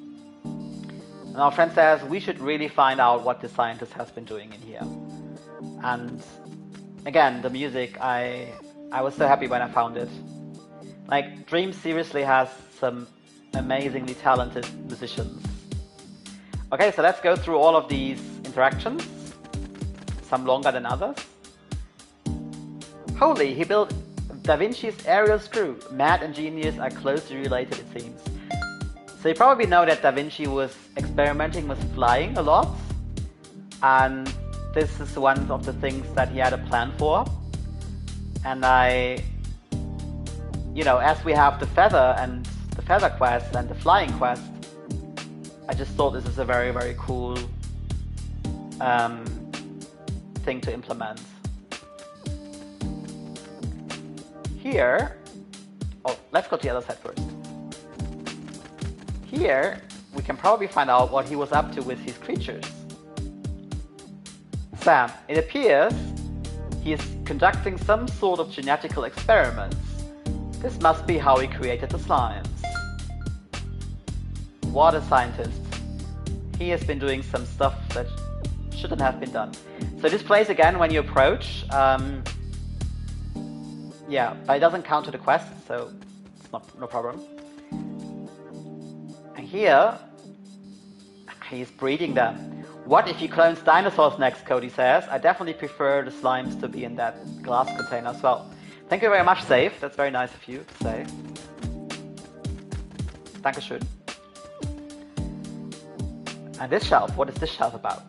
A: And our friend says, we should really find out what the scientist has been doing in here. And again, the music, I was so happy when I found it. Like, Dream seriously has some amazingly talented musicians. Okay, so let's go through all of these interactions, some longer than others. Holy, he built Da Vinci's aerial screw. Mad and genius are closely related, it seems. So you probably know that Da Vinci was experimenting with flying a lot, and this is one of the things that he had a plan for. And as we have the feather and the feather quest and the flying quest, I just thought this is a very, very cool thing to implement. Here, let's go to the other side first. Here, we can probably find out what he was up to with his creatures. Sam, it appears he is conducting some sort of genetical experiments. This must be how he created the slimes. What a scientist. He has been doing some stuff that shouldn't have been done. So this plays again when you approach. Yeah, but it doesn't count to the quest, so it's no problem. And here, he's breeding them. What if he clones dinosaurs next, Cody says. I definitely prefer the slimes to be in that glass container as well. Thank you very much, Safe. That's very nice of you to say. Dankeschön. And this shelf, what is this shelf about?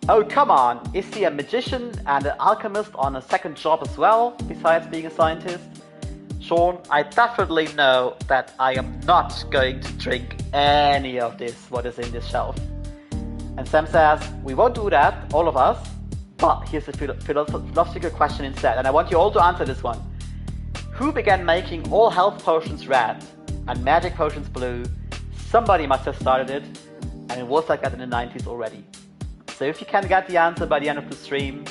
A: Oh, come on! Is he a magician and an alchemist on a second job as well, besides being a scientist? Sean, I definitely know that I am not going to drink any of this, what is in this shelf. And Sam says, we won't do that, all of us, but here's a philosophical question instead, and I want you all to answer this one. Who began making all health potions red and magic potions blue? Somebody must have started it, and it was like that in the 90s already. So if you can get the answer by the end of the stream,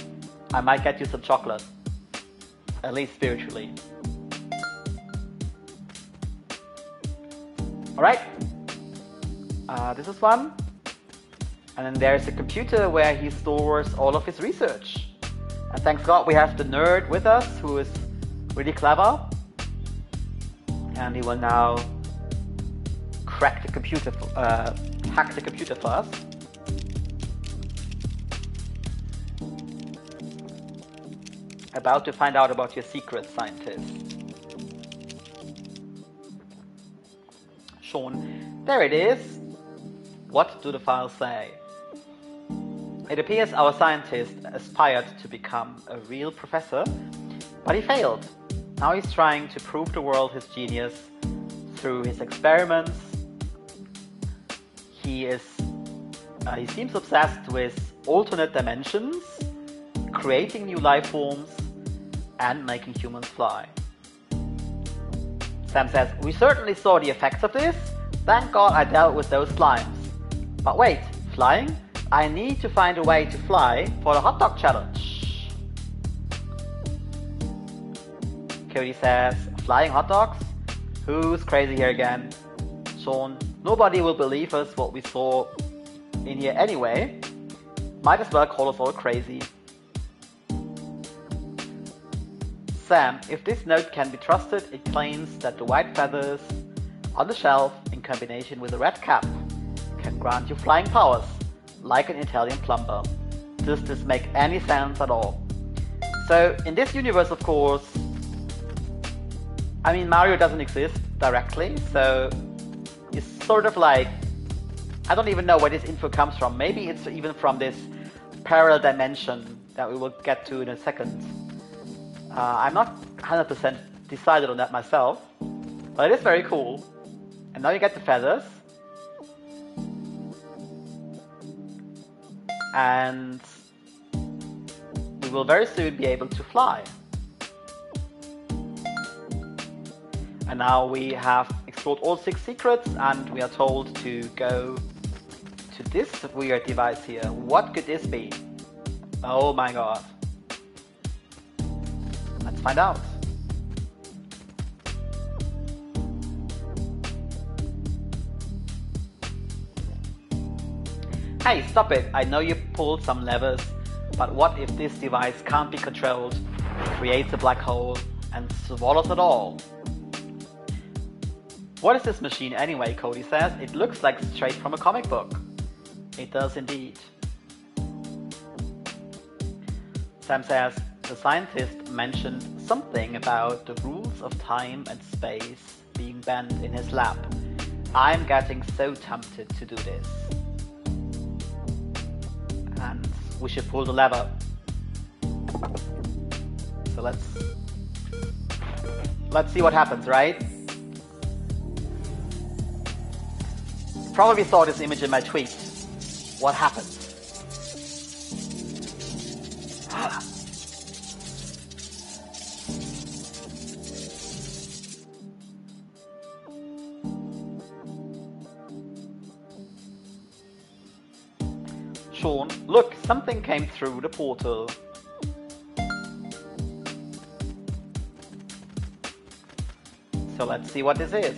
A: I might get you some chocolate. At least spiritually. Alright. This is one. And then there's a computer where he stores all of his research. And thanks God we have the nerd with us who is really clever. And he will now hack the computer for us. About to find out about your secret, scientist. Sean, there it is. What do the files say? It appears our scientist aspired to become a real professor, but he failed. Now he's trying to prove the world his genius through his experiments. He seems obsessed with alternate dimensions, creating new life forms, and making humans fly. Sam says, we certainly saw the effects of this. Thank God I dealt with those slimes. But wait, flying? I need to find a way to fly for the hot dog challenge. Cody says, flying hot dogs? Who's crazy here again? Sean, nobody will believe us what we saw in here anyway. Might as well call us all crazy. Sam, if this note can be trusted, it claims that the white feathers on the shelf in combination with a red cap can grant you flying powers, like an Italian plumber. Does this make any sense at all? So, in this universe, of course, I mean, Mario doesn't exist directly, so it's sort of like, I don't even know where this info comes from. Maybe it's even from this parallel dimension that we will get to in a second. I'm not 100% decided on that myself, but it is very cool. And now you get the feathers. And we will very soon be able to fly. And now we have explored all 6 secrets, and we are told to go to this weird device here. What could this be? Oh my god. Let's find out. Hey, stop it! I know you pulled some levers, but what if this device can't be controlled, creates a black hole, and swallows it all? What is this machine anyway, Cody says? It looks like straight from a comic book. It does indeed. Sam says, the scientist mentioned something about the rules of time and space being bent in his lab. I'm getting so tempted to do this. And we should pull the lever. So let's see what happens, right? Probably saw this image in my tweet. What happened? Sean, look, something came through the portal. So let's see what this is.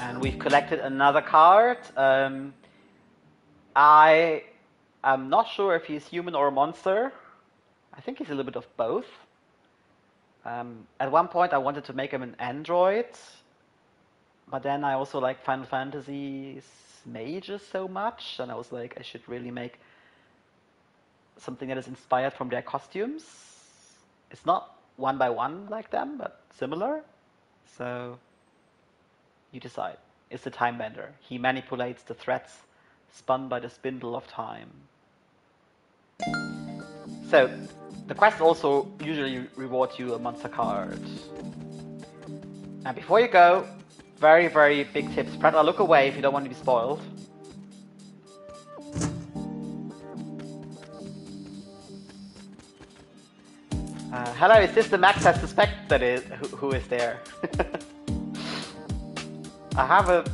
A: And we've collected another card. I am not sure if he's human or a monster. I think he's a little bit of both. At one point I wanted to make him an android, but then I also like Final Fantasy's mages so much, and I was like, I should really make something that is inspired from their costumes. It's not one by one like them, but similar. So you decide. It's the time bender. He manipulates the threads spun by the spindle of time. So the quest also usually rewards you a monster card. And before you go, very, very big tip. Spread look away if you don't want to be spoiled. Hello, is this the max I suspect that is who is there? I have a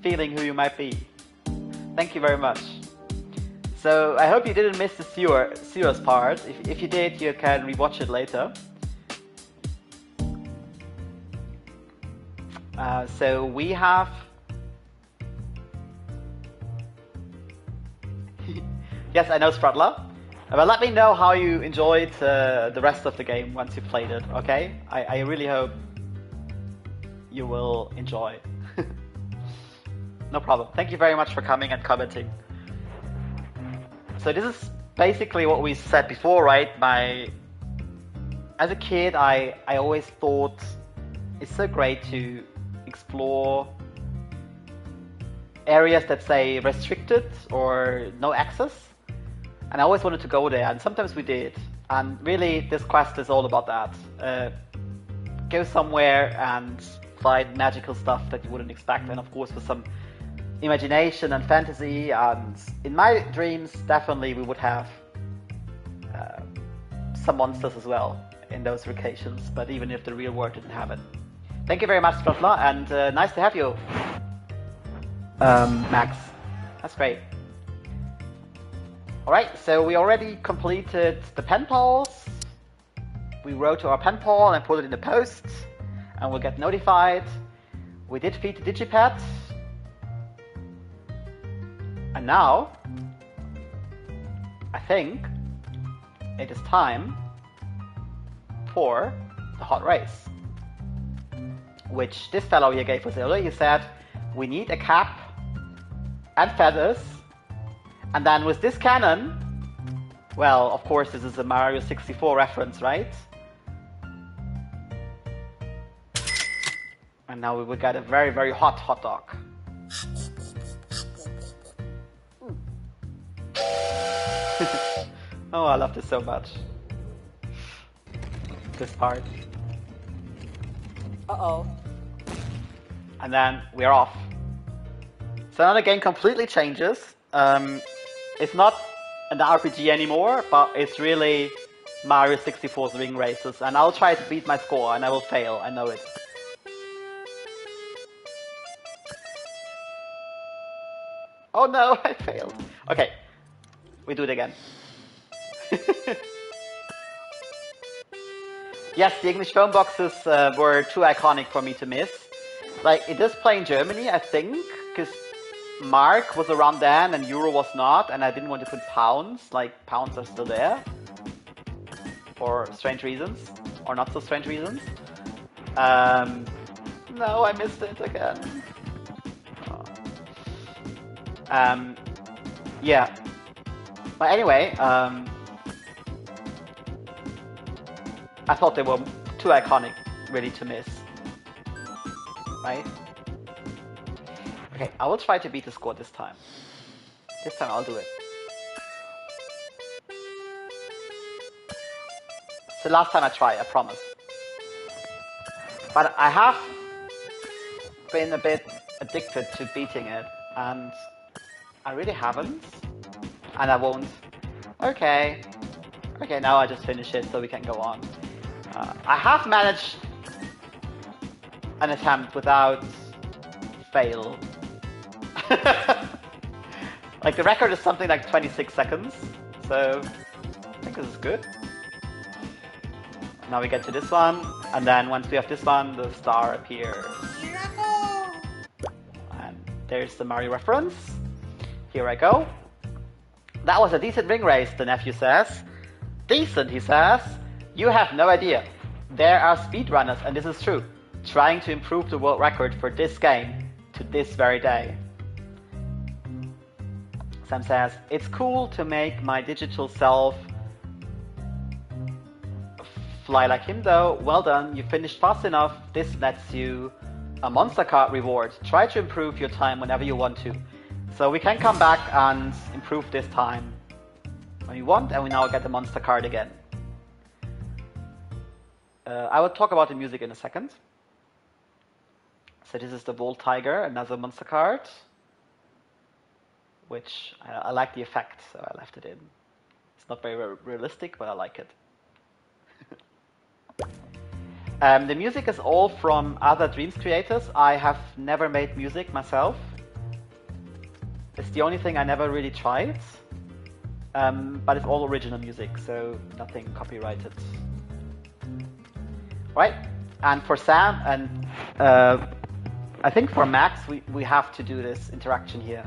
A: feeling who you might be. Thank you very much. So I hope you didn't miss the sewers part. If you did, you can rewatch it later. So we have... Yes, I know Sprudler. But let me know how you enjoyed the rest of the game once you played it, okay? I really hope you will enjoy. No problem. Thank you very much for coming and commenting. So this is basically what we said before, right? As a kid, I always thought it's so great to explore areas that say restricted or no access. And I always wanted to go there, and sometimes we did. And really, this quest is all about that. Go somewhere and find magical stuff that you wouldn't expect, and of course with some imagination and fantasy. And in my dreams, definitely we would have some monsters as well in those locations, but even if the real world didn't have it. Thank you very much, Strotla, and nice to have you, Max. That's great. Alright, so we already completed the Penpals. We wrote to our Penpal and put it in the post, and we'll get notified. We did feed the Digipet. And now, I think it is time for the hot race, which this fellow here gave us earlier. He said, we need a cap and feathers, and then with this cannon, well, of course this is a Mario 64 reference, right? And now we will get a very, very hot hot dog. Oh, I love this so much. This part.
B: Uh-oh.
A: And then we're off. So now the game completely changes. It's not an RPG anymore, but it's really Mario 64's ring races. And I'll try to beat my score, and I will fail, I know it. Oh no, I failed. Okay, we do it again. Yes, the English phone boxes were too iconic for me to miss. Like, it does play in Germany, I think, because Mark was around then and Euro was not, and I didn't want to put pounds, like pounds are still there. For strange reasons, or not so strange reasons. No, I missed it again. Yeah. But anyway, I thought they were too iconic, really, to miss. Right? Okay, I will try to beat the score this time. This time I'll do it. It's the last time I try, I promise. But I have been a bit addicted to beating it, and I really haven't. And I won't. Okay. Okay, now I just finish it so we can go on. I have managed an attempt without fail. Like, the record is something like 26 seconds, so I think this is good. Now we get to this one, and then once we have this one, the star appears. And there's the Mario reference. Here I go. That was a decent ring race, the nephew says. Decent, he says. You have no idea. There are speedrunners, and this is true, trying to improve the world record for this game to this very day. Sam says, it's cool to make my digital self fly like him though. Well done, you finished fast enough. This lets you a monster card reward. Try to improve your time whenever you want to. So we can come back and improve this time when we want, and we now get the monster card again. I will talk about the music in a second. So this is the Volt Tiger, another monster card, which I like the effect, so I left it in. It's not very realistic, but I like it. The music is all from other Dreams creators. I have never made music myself. It's the only thing I never really tried. But it's all original music, so nothing copyrighted. Right, and for Sam and I think for Max, we have to do this interaction here.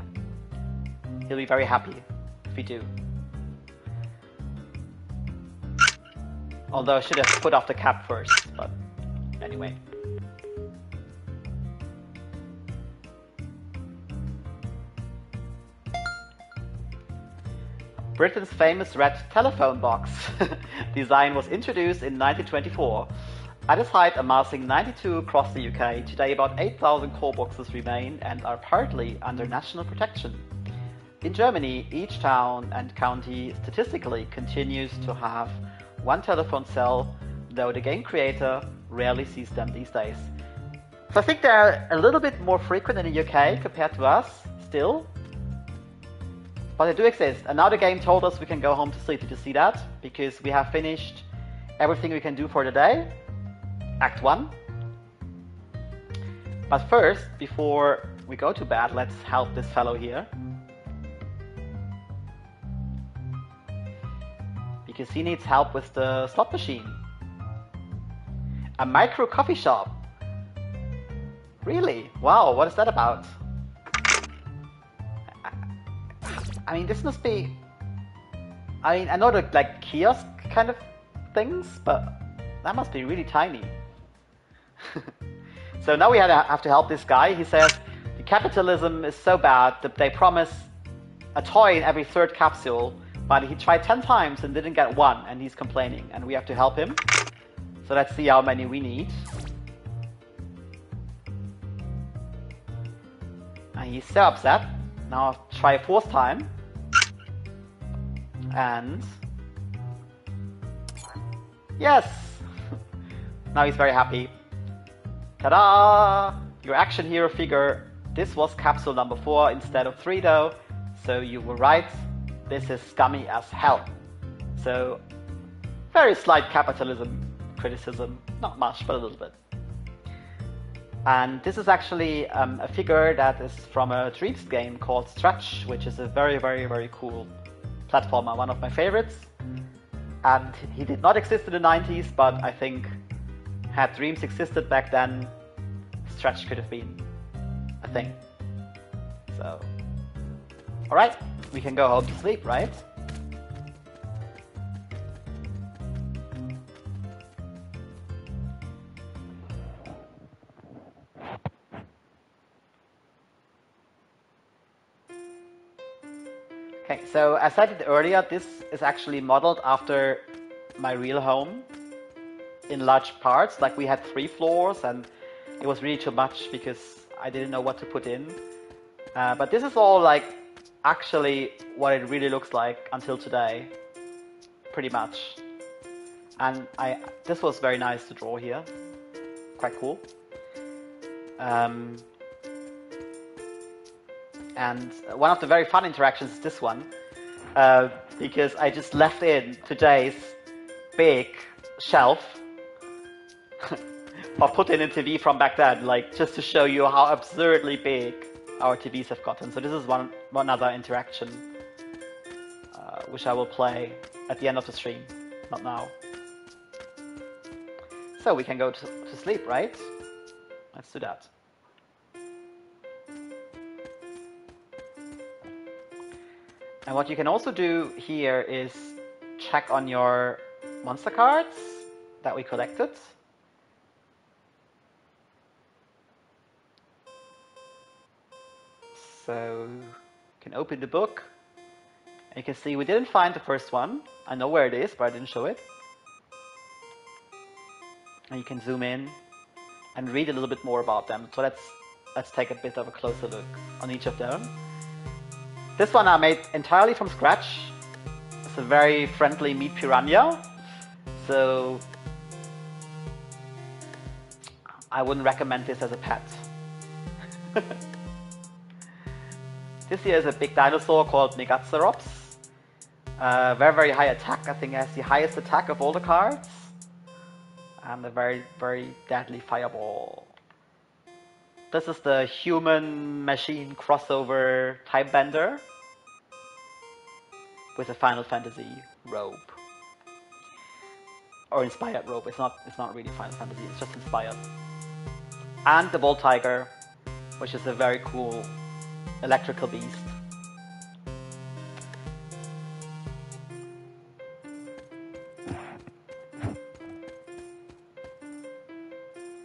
A: He'll be very happy if we do. Although I should have put off the cap first, but anyway. Britain's famous red telephone box design was introduced in 1924. At its height, amassing 92 across the UK, today about 8,000 core boxes remain and are partly under national protection. In Germany, each town and county statistically continues to have one telephone cell, though the game creator rarely sees them these days. So I think they're a little bit more frequent in the UK compared to us, still. But they do exist. And now the game told us we can go home to sleep. Did you see that? Because we have finished everything we can do for the day. Act 1. But first, before we go to bed, let's help this fellow here. Because he needs help with the slot machine. A micro coffee shop. Really? Wow, what is that about? I mean, this must be... I mean, I know the like kiosk kind of things, but that must be really tiny. So now we have to help this guy. He says, the capitalism is so bad that they promise a toy in every third capsule, but he tried 10 times and didn't get one, and he's complaining, and we have to help him. So let's see how many we need. And he's so upset. Now I'll try a fourth time. And... yes! Now he's very happy. Ta-da! Your action hero figure. This was capsule number 4 instead of 3 though. So you were right. This is scummy as hell. So, very slight capitalism criticism. Not much, but a little bit. And this is actually a figure that is from a Dreams game called Stretch, which is a very, very, very cool platformer, one of my favorites. And he did not exist in the 90s, but I think had Dreams existed back then, Stretch could have been a thing. So, alright, we can go home to sleep, right? Okay, so as I did earlier, this is actually modeled after my real home in large parts. Like we had 3 floors and it was really too much because I didn't know what to put in. But this is all like actually what it really looks like until today, pretty much. And this was very nice to draw here, quite cool. And one of the very fun interactions is this one, because I just left in today's big shelf or put in a TV from back then, like just to show you how absurdly big our TVs have gotten. So this is one other interaction, which I will play at the end of the stream, not now. So we can go to sleep, right? Let's do that. And what you can also do here is check on your monster cards that we collected. So you can open the book and you can see we didn't find the first one. I know where it is, but I didn't show it. And you can zoom in and read a little bit more about them. So let's take a bit of a closer look on each of them. This one I made entirely from scratch. It's a very friendly meat piranha. So I wouldn't recommend this as a pet. This here is a big dinosaur called Megacerops. Very, very high attack. I think it has the highest attack of all the cards. And a very, very deadly fireball. This is the human-machine crossover time bender with a Final Fantasy robe. Or inspired robe. It's not really Final Fantasy, it's just inspired. And the Bull Tiger, which is a very cool electrical beast.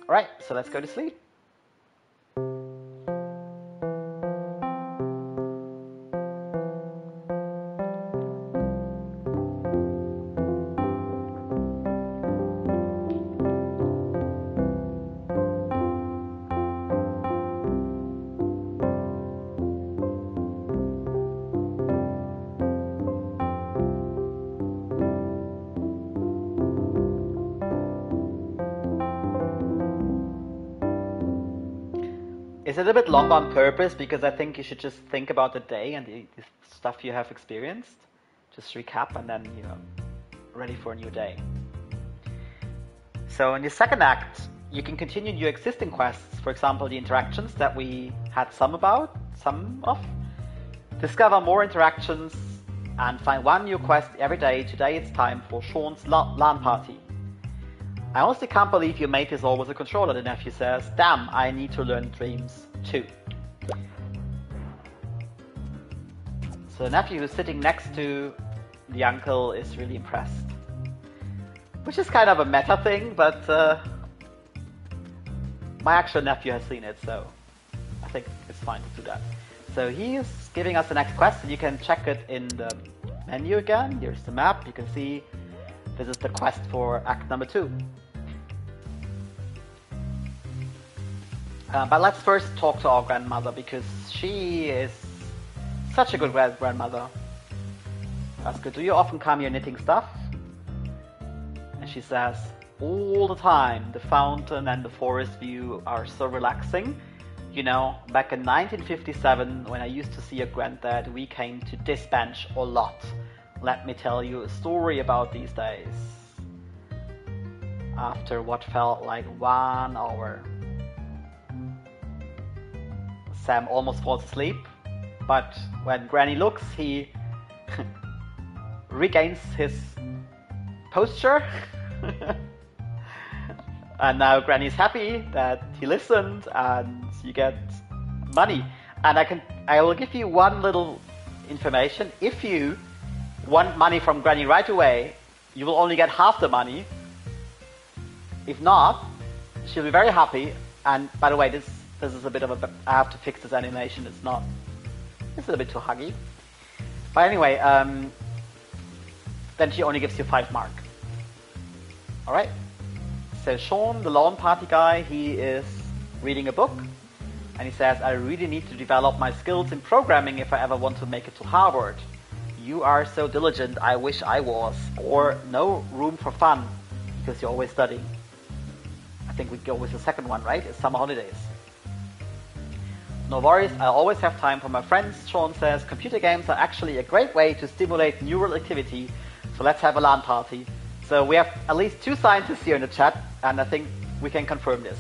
A: Alright, so let's go to sleep. It's a little bit long on purpose because I think you should just think about the day and the stuff you have experienced. Just recap and then, ready for a new day. So in the second act, you can continue your existing quests. For example, the interactions that we had some of. Discover more interactions and find one new quest every day. Today it's time for Sean's LAN party. I honestly can't believe you made this all with a controller, the nephew says. Damn, I need to learn dreams too. So the nephew who's sitting next to the uncle is really impressed. Which is kind of a meta thing, but my actual nephew has seen it, so I think it's fine to do that. So he is giving us the next quest, and you can check it in the menu again. Here's the map. You can see this is the quest for act number 2. But let's first talk to our grandmother, because she is such a good grandmother. Ask her, do you often come here knitting stuff? And she says, all the time. The fountain and the forest view are so relaxing. Back in 1957, when I used to see your granddad, we came to this bench a lot. Let me tell you a story about these days. After what felt like 1 hour, Sam almost falls asleep, but when Granny looks, he regains his posture. And now Granny's happy that he listened, and you get money. And I will give you one little information. If you want money from Granny right away, you will only get half the money. If not, she'll be very happy. And by the way, this is a bit of I have to fix this animation. It's a bit too huggy. But anyway, then she only gives you 5 mark. Alright. So Sean, the lawn party guy, he is reading a book. And he says, I really need to develop my skills in programming if I ever want to make it to Harvard. You are so diligent, I wish I was. Or no room for fun, because you're always studying. I think we go with the second one, right? It's summer holidays. No worries, I always have time for my friends, Sean says. Computer games are actually a great way to stimulate neural activity. So let's have a LAN party. So we have at least 2 scientists here in the chat, and I think we can confirm this.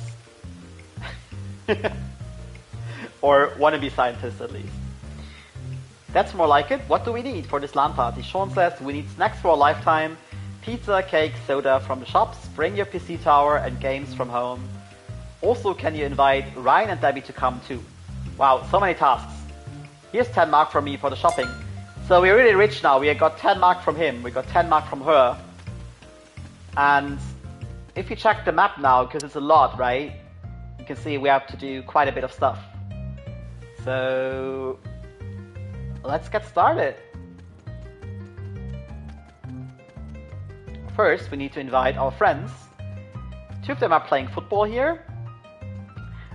A: Or wannabe scientists at least. That's more like it. What do we need for this LAN party? Sean says we need snacks for a lifetime, pizza, cake, soda from the shops, bring your PC tower and games from home. Also, can you invite Ryan and Debbie to come too? Wow, so many tasks. Here's 10 mark from me for the shopping. So we're really rich now. We got 10 mark from him, we got 10 mark from her. And if you check the map now, because it's a lot, right? You can see we have to do quite a bit of stuff. So let's get started. First, we need to invite our friends. 2 of them are playing football here.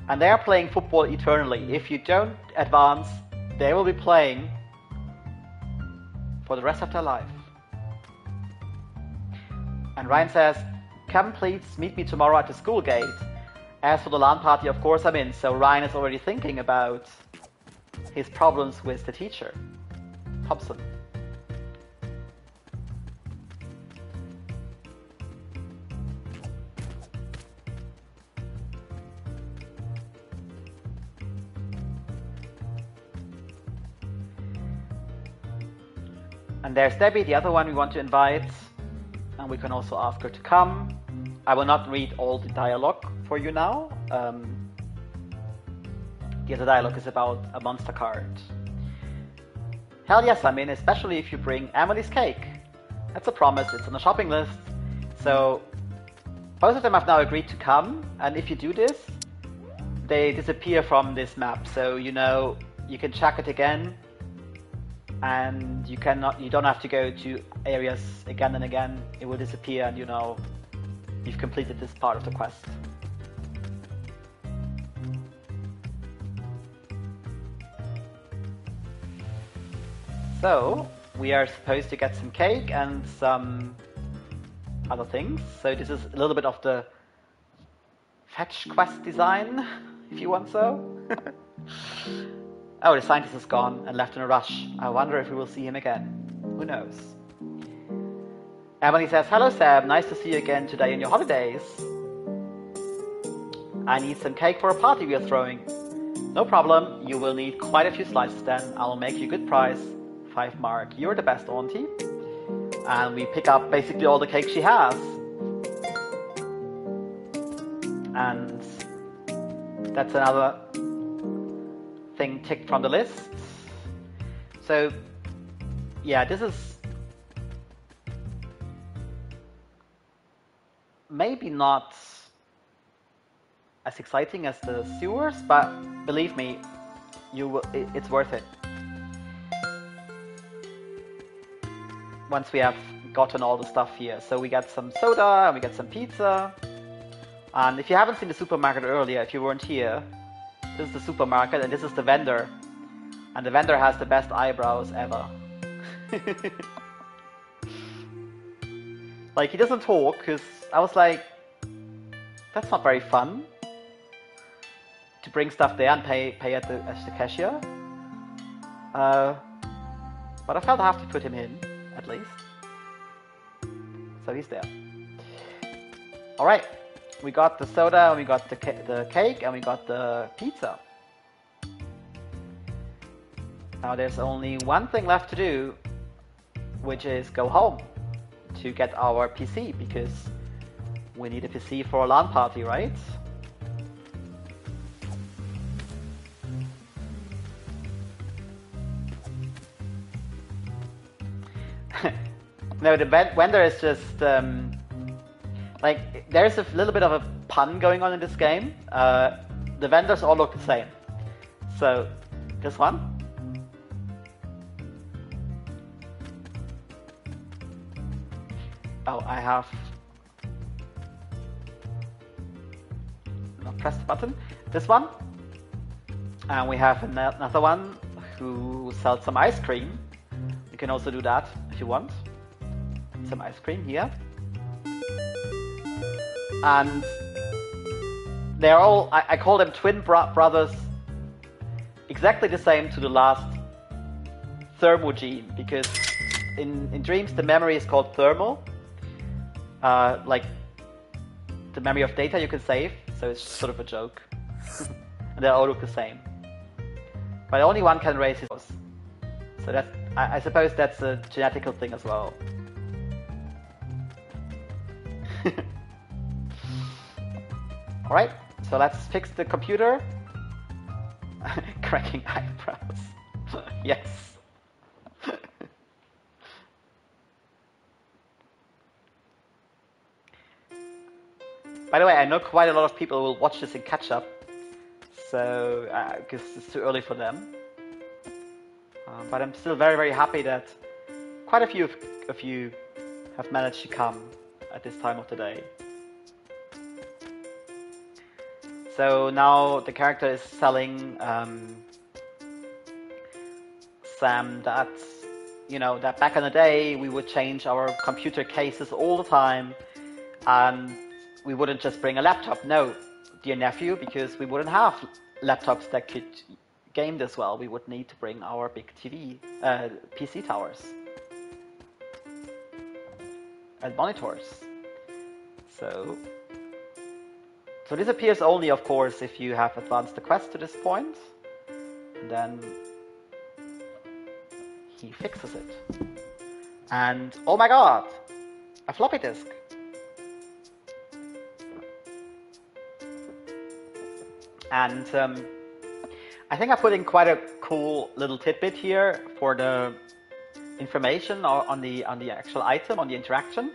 A: And they are playing football eternally. If you don't advance, they will be playing for the rest of their life. And Ryan says, come please meet me tomorrow at the school gate. As for the LAN party, of course I'm in. So Ryan is already thinking about his problems with the teacher, Thompson. And there's Debbie, the other one we want to invite. And we can also ask her to come. I will not read all the dialogue for you now. The other dialogue is about a monster card. Hell yes, I'm in, especially if you bring Emily's cake. That's a promise, it's on the shopping list. So both of them have now agreed to come, and if you do this, they disappear from this map. So you can check it again, and you don't have to go to areas again and again. It will disappear, and you've completed this part of the quest. So we are supposed to get some cake and some other things. So this is a little bit of the fetch quest design, if you want so. Oh, the scientist is gone and left in a rush. I wonder if we will see him again. Who knows? Emily says, hello Seb, nice to see you again today on your holidays. I need some cake for a party we are throwing. No problem, you will need quite a few slices then. I'll make you a good price. 5 mark. You're the best, auntie. And we pick up basically all the cake she has. And that's another thing ticked from the list. So, yeah, this is maybe not as exciting as the sewers, but believe me, it's worth it. Once we have gotten all the stuff here. So we got some soda, and we got some pizza. And if you haven't seen the supermarket earlier, if you weren't here, this is the supermarket and this is the vendor. And the vendor has the best eyebrows ever. Like, he doesn't talk, because I was like, that's not very fun. To bring stuff there and pay at the cashier. But I felt I have to put him in, at least. So he's there. Alright, we got the soda, and we got the cake, and we got the pizza. Now there's only one thing left to do, which is go home to get our PC, because we need a PC for a LAN party, right? No, the vendor is just like, there's a little bit of a pun going on in this game. The vendors all look the same. So, this one. Oh, I have not pressed the button. This one. And we have another one who sells some ice cream. You can also do that if you want. Some ice cream here. And they're all, I call them twin brothers, exactly the same to the last thermogene, because in Dreams the memory is called thermal, like the memory of data you can save, so it's sort of a joke. And they all look the same. But only one can raise his voice. So that's, I suppose that's a genetical thing as well. Alright, so let's fix the computer. Cracking eyebrows. Yes. By the way, I know quite a lot of people will watch this in catch-up, so because it's too early for them. But I'm still very, very happy that quite a few of you have managed to come at this time of the day. So now the character is selling Sam that, you know, that back in the day we would change our computer cases all the time, and we wouldn't just bring a laptop. No, dear nephew, because we wouldn't have laptops that could game this well. We would need to bring our big PC towers and monitors. So this appears only, of course, if you have advanced the quest to this point. And then he fixes it. And oh my god, a floppy disk. And I think I put in quite a cool little tidbit here for the information on the actual item, on the interaction.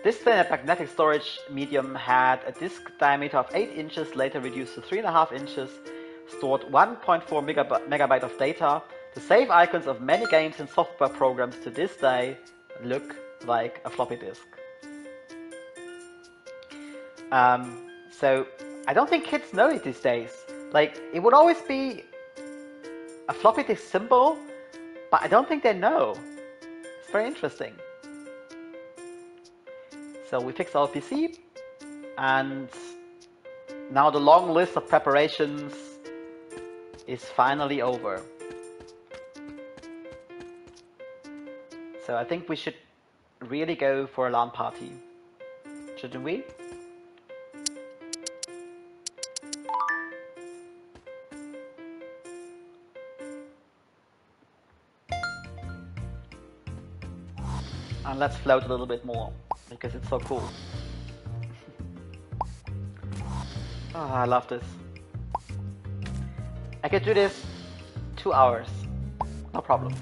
A: This thin magnetic storage medium had a disk diameter of 8 inches, later reduced to 3.5 inches, stored 1.4 megabyte of data. The save icons of many games and software programs to this day look like a floppy disk. So I don't think kids know it these days. Like, it would always be a floppy disk symbol, but I don't think they know. It's very interesting. So we fixed our PC, and now the long list of preparations is finally over. So I think we should really go for a LAN party, shouldn't we? And let's float a little bit more, because it's so cool. Oh, I love this. I could do this 2 hours, no problem.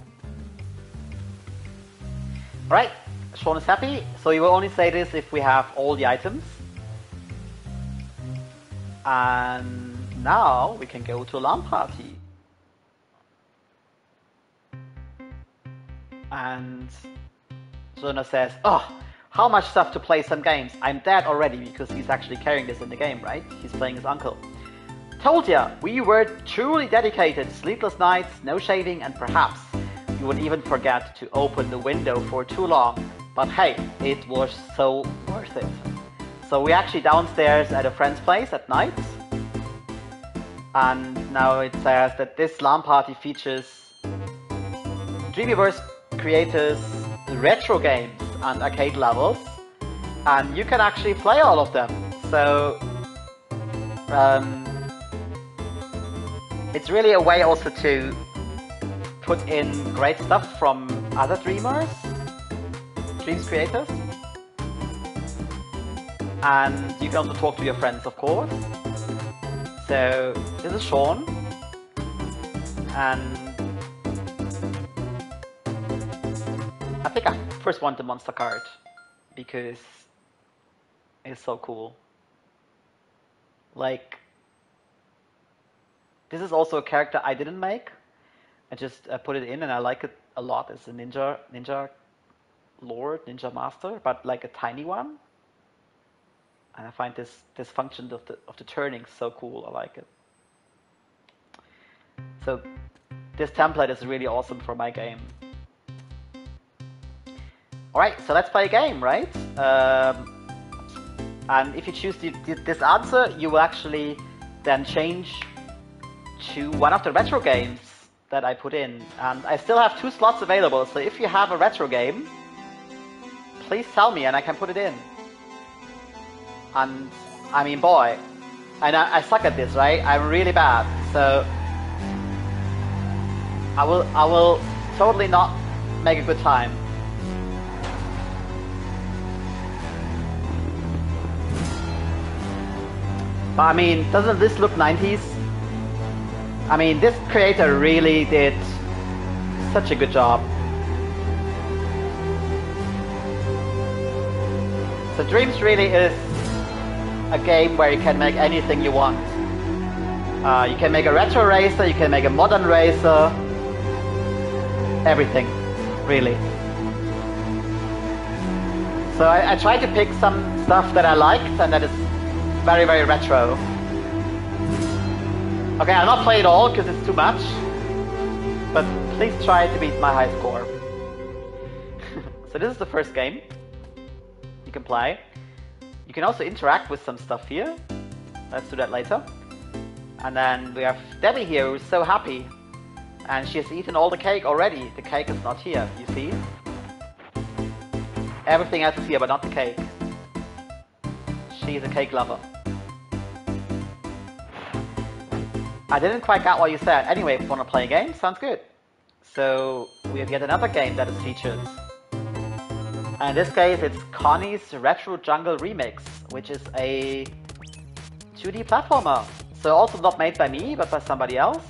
A: Alright, Sean is happy, so you will only say this if we have all the items. And now we can go to a LAN party. And Jonas says, oh, how much stuff to play some games. I'm dead already, because he's actually carrying this in the game, right? He's playing his uncle. Told ya, we were truly dedicated. Sleepless nights, no shaving, and perhaps you would even forget to open the window for too long. But hey, it was so worth it. So we're actually downstairs at a friend's place at night. And now it says that this LAN party features Dreamweaverse creators' retro games and arcade levels. And you can actually play all of them. So it's really a way also to put in great stuff from other dreamers, dreams creators. And you can also talk to your friends, of course. So this is Sean, and I think I first want the monster card because it's so cool. Like, this is also a character I didn't make. I just put it in, and I like it a lot. It's a ninja lord, ninja master, but like a tiny one. And I find this function of the turning so cool. I like it. So this template is really awesome for my game. All right, so let's play a game, right? And if you choose this answer, you will actually then change to one of the retro games that I put in. And I still have 2 slots available, so if you have a retro game, please tell me and I can put it in. And I mean, boy, and I suck at this, right? I'm really bad, so I will totally not make a good time. But I mean, doesn't this look 90s? I mean, this creator really did such a good job. So Dreams really is a game where you can make anything you want. You can make a retro racer, you can make a modern racer, everything, really. So I tried to pick some stuff that I liked and that is very, very retro. Okay, I'll not play it all because it's too much, but please try to beat my high score. So this is the first game you can play. You can also interact with some stuff here. Let's do that later. And then we have Debbie here, who's so happy. And she has eaten all the cake already. The cake is not here, you see? Everything else is here, but not the cake. She is a cake lover. I didn't quite get what you said. Anyway, if you want to play a game, sounds good. So we have yet another game that is featured. And in this case, it's Connie's Retro Jungle Remix, which is a 2D platformer. So also not made by me, but by somebody else.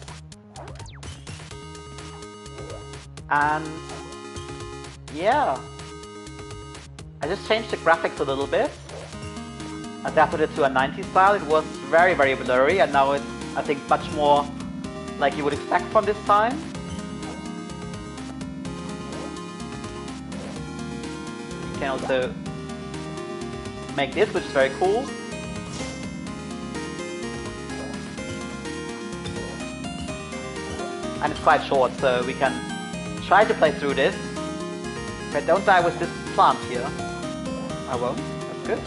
A: And yeah, I just changed the graphics a little bit, adapted it to a 90s style. It was very, very blurry, and now it's, I think, much more like you would expect from this time. You can also make this, which is very cool. And it's quite short, so we can try to play through this. But don't die with this plant here. I won't. That's good.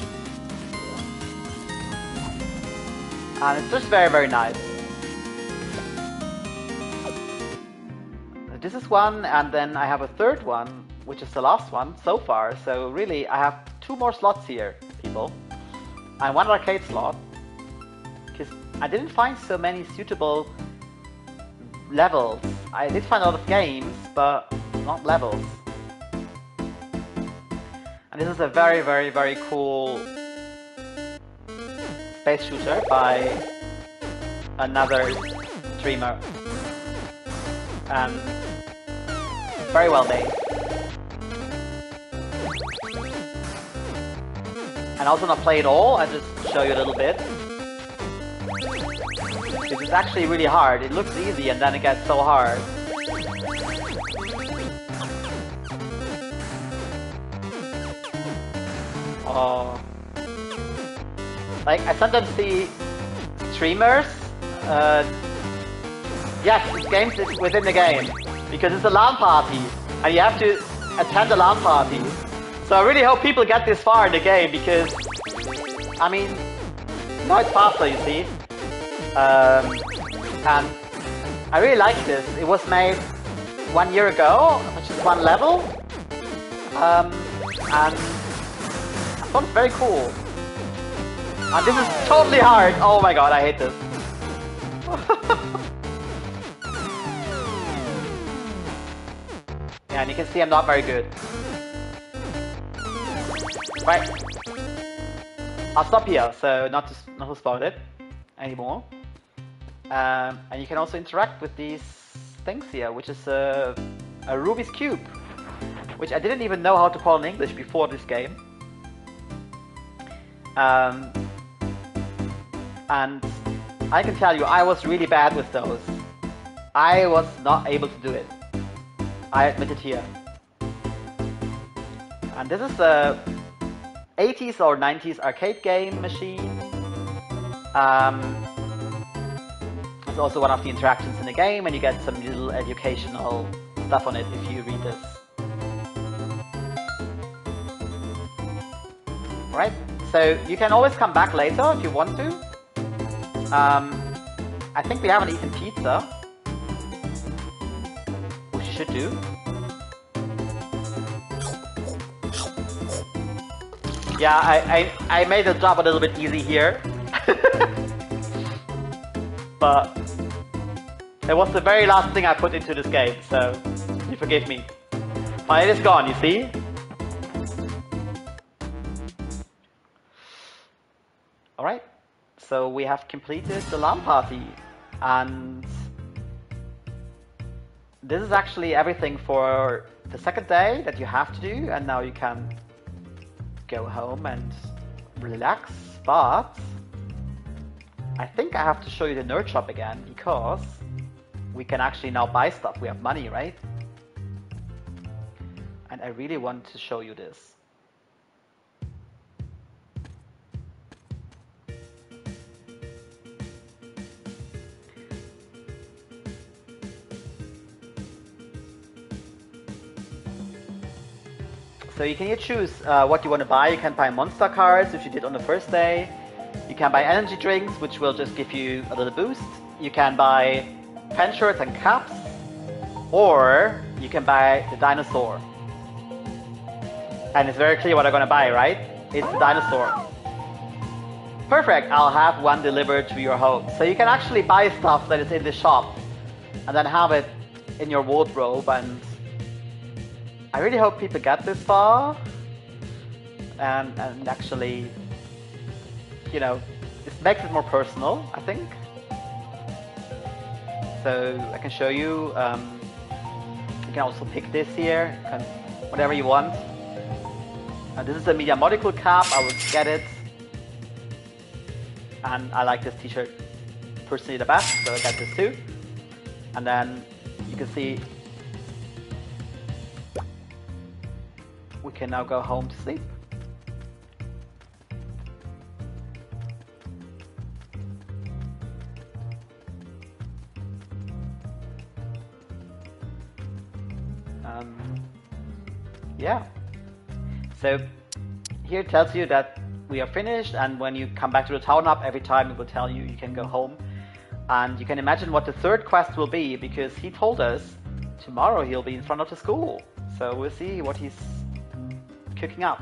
A: And it's just very, very nice. this is one, and then I have a third one, which is the last one so far. So really, I have 2 more slots here, people, and 1 arcade slot, because I didn't find so many suitable levels. I did find a lot of games, but not levels. And this is a very, very, very cool space shooter by another streamer. Very well made. And also not play it all, I'll just show you a little bit. It's actually really hard. It looks easy and then it gets so hard. Oh. Like, I sometimes see streamers, yes, it's games within the game, because it's a LAN party, and you have to attend a LAN party. So I really hope people get this far in the game, because, I mean, now it's faster, you see. And I really like this. It was made 1 year ago, which is 1 level, and I thought it's very cool. And this is totally hard. Oh my god, I hate this. Yeah, and you can see I'm not very good. Right. I'll stop here, so not to spoil it anymore. And you can also interact with these things here, which is a Rubik's Cube, which I didn't even know how to call in English before this game. And I can tell you, I was really bad with those. I was not able to do it. I admit it here. And this is a 80s or 90s arcade game machine. It's also one of the interactions in the game, and you get some little educational stuff on it if you read this. Right? So you can always come back later if you want to. I think we haven't eaten pizza, which you should do. Yeah, I made the job a little bit easy here. But it was the very last thing I put into this game, so you forgive me. But it is gone, you see? Alright, so we have completed the LAN party, and this is actually everything for the second day that you have to do, and now you can go home and relax. But I think I have to show you the nerd shop again, because we can actually now buy stuff. We have money, right? And I really want to show you this. So you can here choose what you want to buy. You can buy monster cards, which you did on the first day. You can buy energy drinks, which will just give you a little boost. You can buy pen shirts and caps, or you can buy the dinosaur. And it's very clear what I'm going to buy, right? It's the dinosaur. Perfect, I'll have one delivered to your home. So you can actually buy stuff that is in the shop and then have it in your wardrobe. And I really hope people get this far and actually, you know, this makes it more personal, I think. So I can show you. You can also pick this here, whatever you want. This is a Media Molecule cap. I will get it, and I like this T-shirt personally the best, so I got this too. And then you can see we can now go home to sleep. Yeah. So here it tells you that we are finished, and when you come back to the town hub, every time it will tell you you can go home. And you can imagine what the third quest will be, because he told us tomorrow he'll be in front of the school. So we'll see what he's cooking up.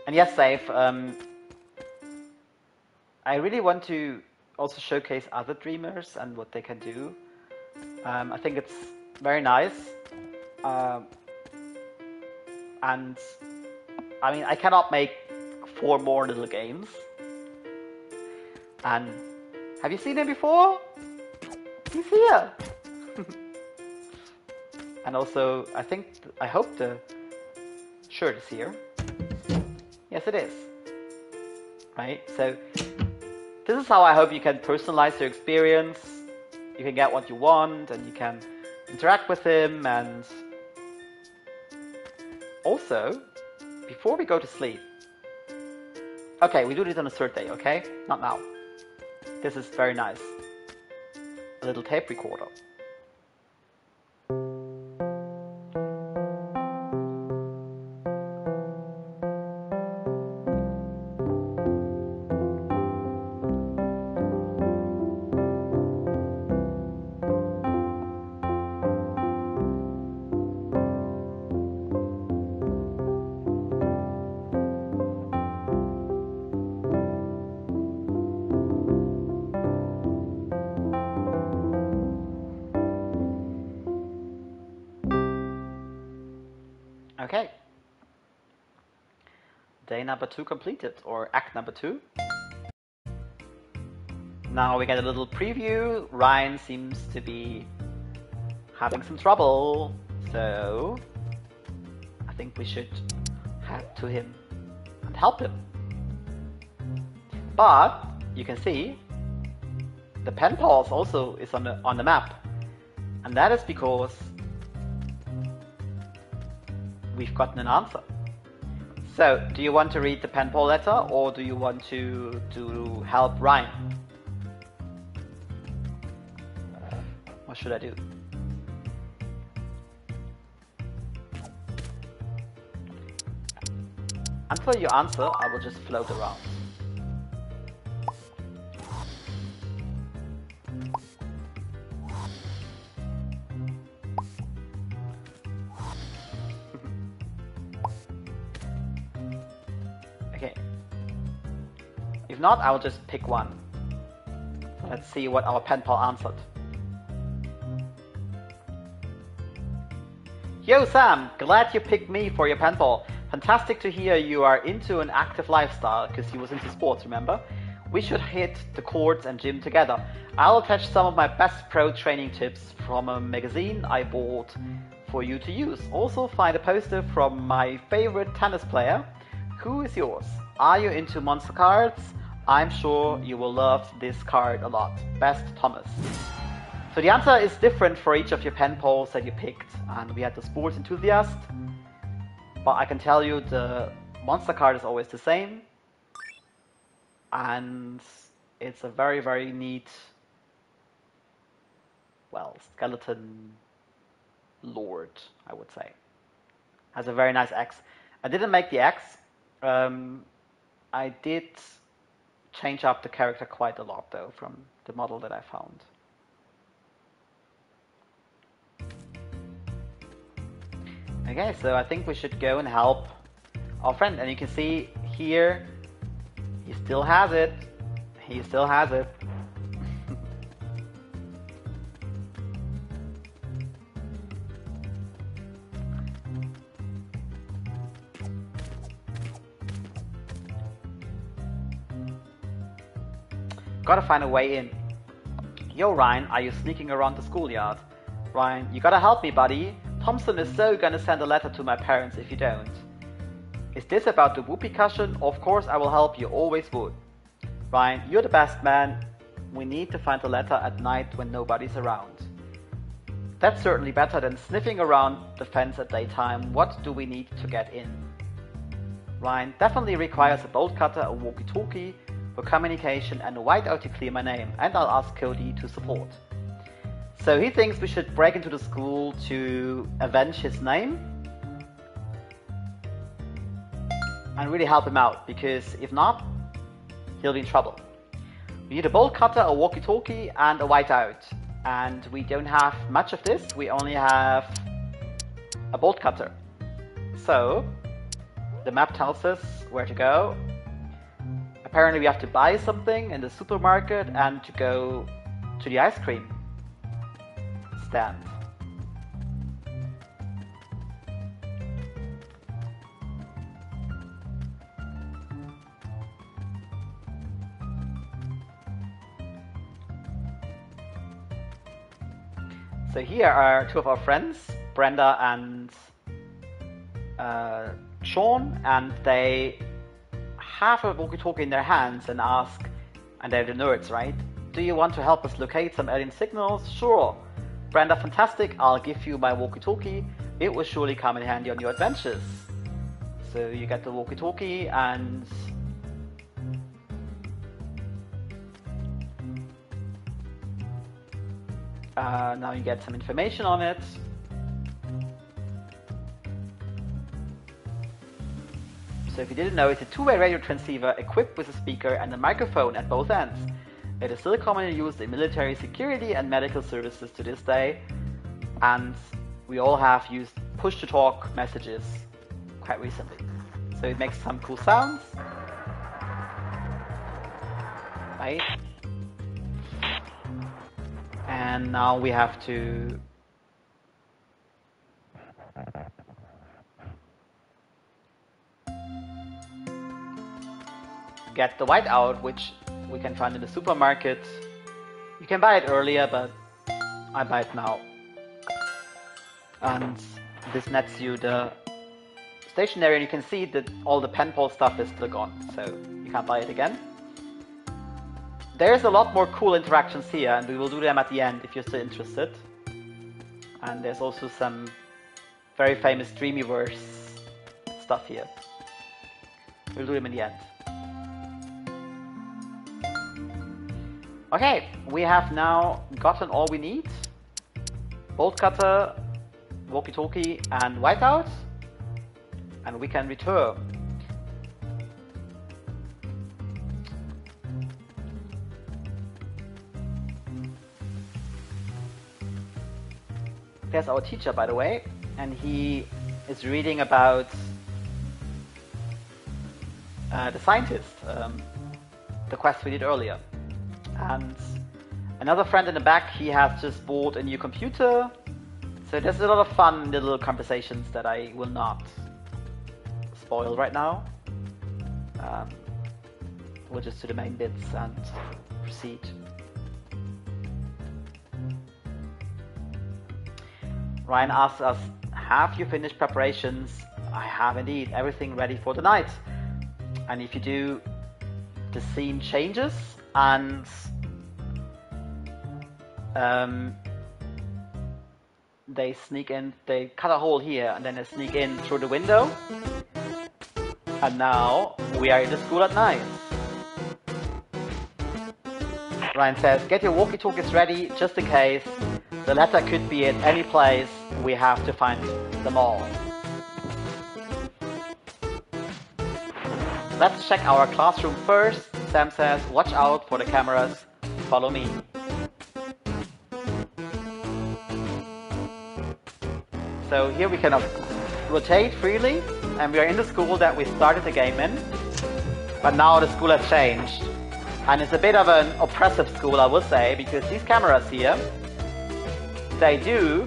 A: And yes, Safe, I really want to also showcase other dreamers and what they can do. I think it's very nice. And I mean, I cannot make 4 more little games. And have you seen him before? He's here. And also, I hope the shirt is here. Yes, it is. Right? So, this is how I hope you can personalize your experience. You can get what you want, and you can interact with him. And also, before we go to sleep, okay, we do this on a third day, okay? Not now. This is very nice. A little tape recorder. Okay. Day number 2 completed, or act number 2. Now we get a little preview. Ryan seems to be having some trouble, so I think we should head to him and help him. But you can see the Penpals also is on the map, and that is because we've gotten an answer. So, do you want to read the Penpal letter, or do you want to help Ryan? What should I do? Until you answer, I will just float around. Okay. If not, I will just pick one. So let's see what our Penpal answered. Yo Sam, glad you picked me for your Penpal. Fantastic to hear you are into an active lifestyle, because he was into sports, remember? We should hit the courts and gym together. I'll attach some of my best pro training tips from a magazine I bought for you to use. Also find a poster from my favorite tennis player. Who is yours? Are you into monster cards? I'm sure you will love this card a lot. Best, Thomas. So the answer is different for each of your Penpals that you picked. And we had the sports enthusiast. But I can tell you the monster card is always the same. And it's a very, very neat, well, skeleton lord, I would say. Has a very nice X. I didn't make the X. I did change up the character quite a lot, though, from the model that I found. Okay, so I think we should go and help our friend. And you can see here, he still has it. He still has it. Gotta find a way in. Yo Ryan, are you sneaking around the schoolyard? Ryan, you gotta help me, buddy. Thompson is so gonna send a letter to my parents if you don't. Is this about the whoopee cushion? Of course I will help you, always would. Ryan, you're the best man. We need to find the letter at night when nobody's around. That's certainly better than sniffing around the fence at daytime. What do we need to get in? Ryan, definitely requires a bolt cutter, a walkie-talkie for communication, and a whiteout to clear my name, and I'll ask Cody to support. So he thinks we should break into the school to avenge his name. and really help him out, because if not, he'll be in trouble. We need a bolt cutter, a walkie-talkie, and a whiteout. And we don't have much of this, we only have a bolt cutter. So, the map tells us where to go. Apparently we have to buy something in the supermarket and to go to the ice cream stand. So here are two of our friends, Brenda and Sean, and they have a walkie-talkie in their hands and ask, and they're the nerds, right? Do you want to help us locate some alien signals? Sure. Brenda, fantastic, I'll give you my walkie-talkie. It will surely come in handy on your adventures. So you get the walkie-talkie and now you get some information on it. So if you didn't know, it's a two-way radio transceiver equipped with a speaker and a microphone at both ends. It is still commonly used in military security and medical services to this day, and we all have used push-to-talk messages quite recently. So it makes some cool sounds. Right? And now we have to get the whiteout, which we can find in the supermarket. You can buy it earlier, but I buy it now. And this nets you the stationery, and you can see that all the Penpal stuff is still gone, so you can't buy it again. There's a lot more cool interactions here, and we will do them at the end if you're still interested. And there's also some very famous Dreamyverse stuff here. We'll do them in the end. Okay, we have now gotten all we need. Bolt cutter, walkie-talkie, and whiteout. And we can return. There's our teacher, by the way, and he is reading about the scientist, the quest we did earlier. And another friend in the back, he has just bought a new computer. So there's a lot of fun little conversations that I will not spoil right now. We'll just do the main bits and proceed. Ryan asks us, have you finished preparations? I have indeed, everything ready for the night. And if you do, the scene changes and they sneak in, they cut a hole here and then they sneak in through the window. And now we are in the school at night. Ryan says, get your walkie-talkies ready just in case. The letter could be at any place. We have to find them all. Let's check our classroom first. Sam says, watch out for the cameras. Follow me. So here we can rotate freely, and we are in the school that we started the game in. But now the school has changed. And it's a bit of an oppressive school, I would say, because these cameras here, they do,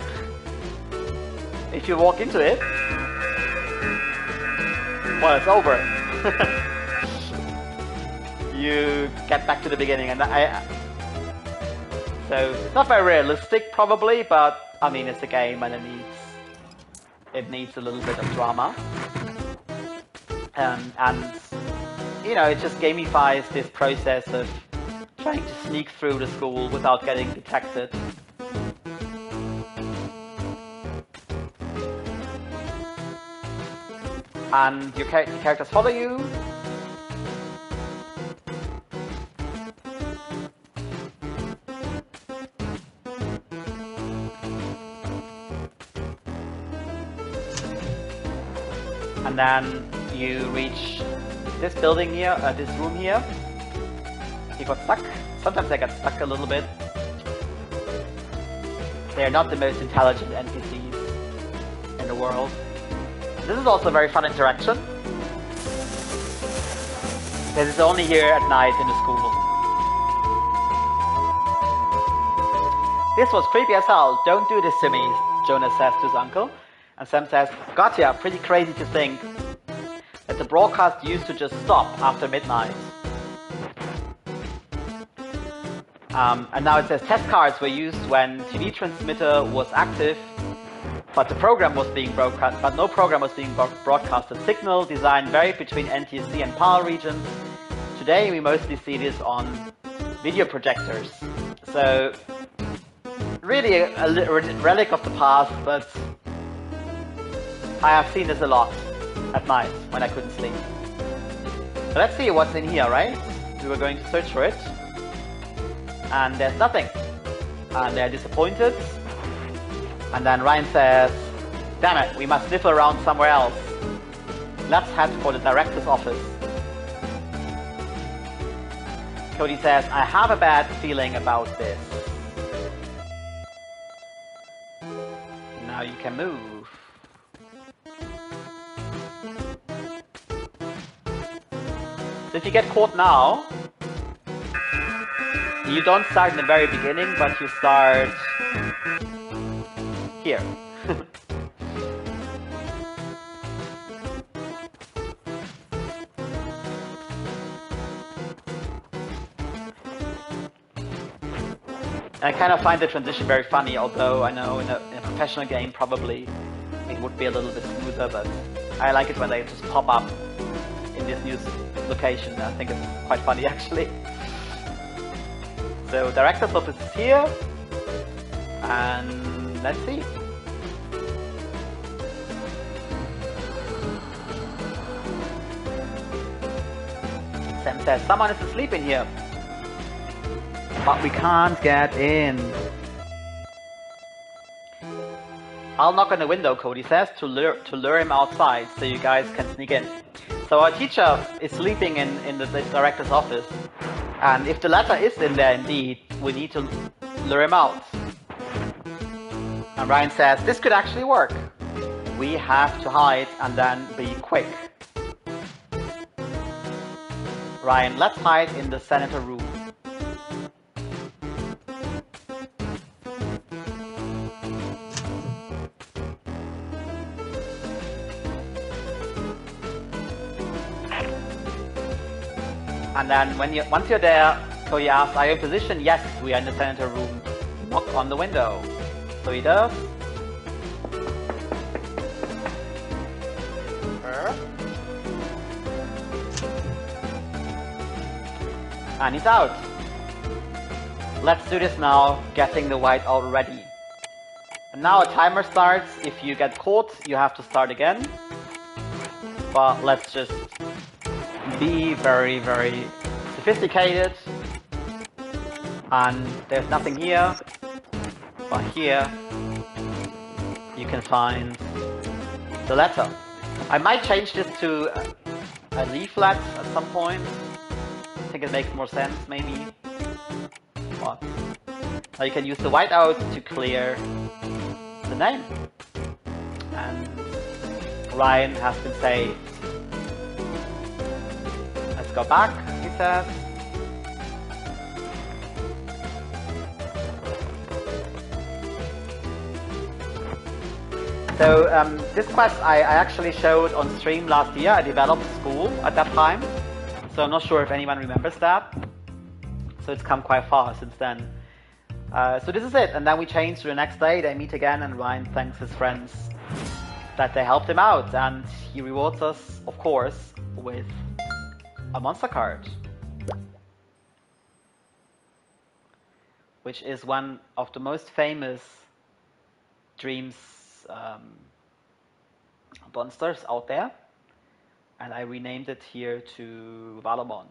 A: if you walk into it, well, it's over. You get back to the beginning, and so it's not very realistic, probably, but I mean, it's a game, and it needs a little bit of drama, and you know, it just gamifies this process of trying to sneak through the school without getting detected. And your characters follow you. And then you reach this building here, this room here. You got stuck. Sometimes I get stuck a little bit. They're not the most intelligent NPCs in the world. This is also a very fun interaction. Because it's only here at night in the school. This was creepy as hell. Don't do this to me, Jonas says to his uncle. And Sam says, gotcha, pretty crazy to think that the broadcast used to just stop after midnight. And now it says test cards were used when TV transmitter was active, but the program was being broadcast, but no program was being broadcasted. Signal design varied between NTSC and PAL regions. Today we mostly see this on video projectors. So really a relic of the past, but I have seen this a lot at night when I couldn't sleep. So let's see what's in here, right? We were going to search for it. And there's nothing. And they're disappointed. And then Ryan says, damn it, we must sniff around somewhere else. Let's head for the director's office. Cody says, I have a bad feeling about this. Now you can move. So if you get caught now, you don't start in the very beginning, but you start here. I kind of find the transition very funny, although I know in a professional game probably it would be a little bit smoother, but I like it when they just pop up in this new location. I think it's quite funny actually. So director's office is here, and let's see. Sam says, someone is asleep in here. But we can't get in. I'll knock on the window, Cody says, to lure him outside so you guys can sneak in. So our teacher is sleeping in the director's office. And if the letter is in there indeed, we need to lure him out. And Ryan says, this could actually work. We have to hide and then be quick. Ryan, let's hide in the senator room. And then once you're there, Cody asks, are you in position? Yes, we are in the senator room. Knock on the window. So he does. And he's out. Let's do this now, getting the whiteout ready. And now a timer starts. If you get caught, you have to start again. But let's just be very, very sophisticated. And there's nothing here, but here you can find the letter. I might change this to a leaflet at some point. I think it makes more sense, maybe. But now you can use the whiteout to clear the name. And Ryan has been saved. Let's go back, he says. So this quest I actually showed on stream last year. I developed a school at that time. So I'm not sure if anyone remembers that. So it's come quite far since then. So this is it. And then we change to the next day. They meet again and Ryan thanks his friends that they helped him out. And he rewards us, of course, with a monster card. Which is one of the most famous Dreams monsters out there. And I renamed it here to Valamon.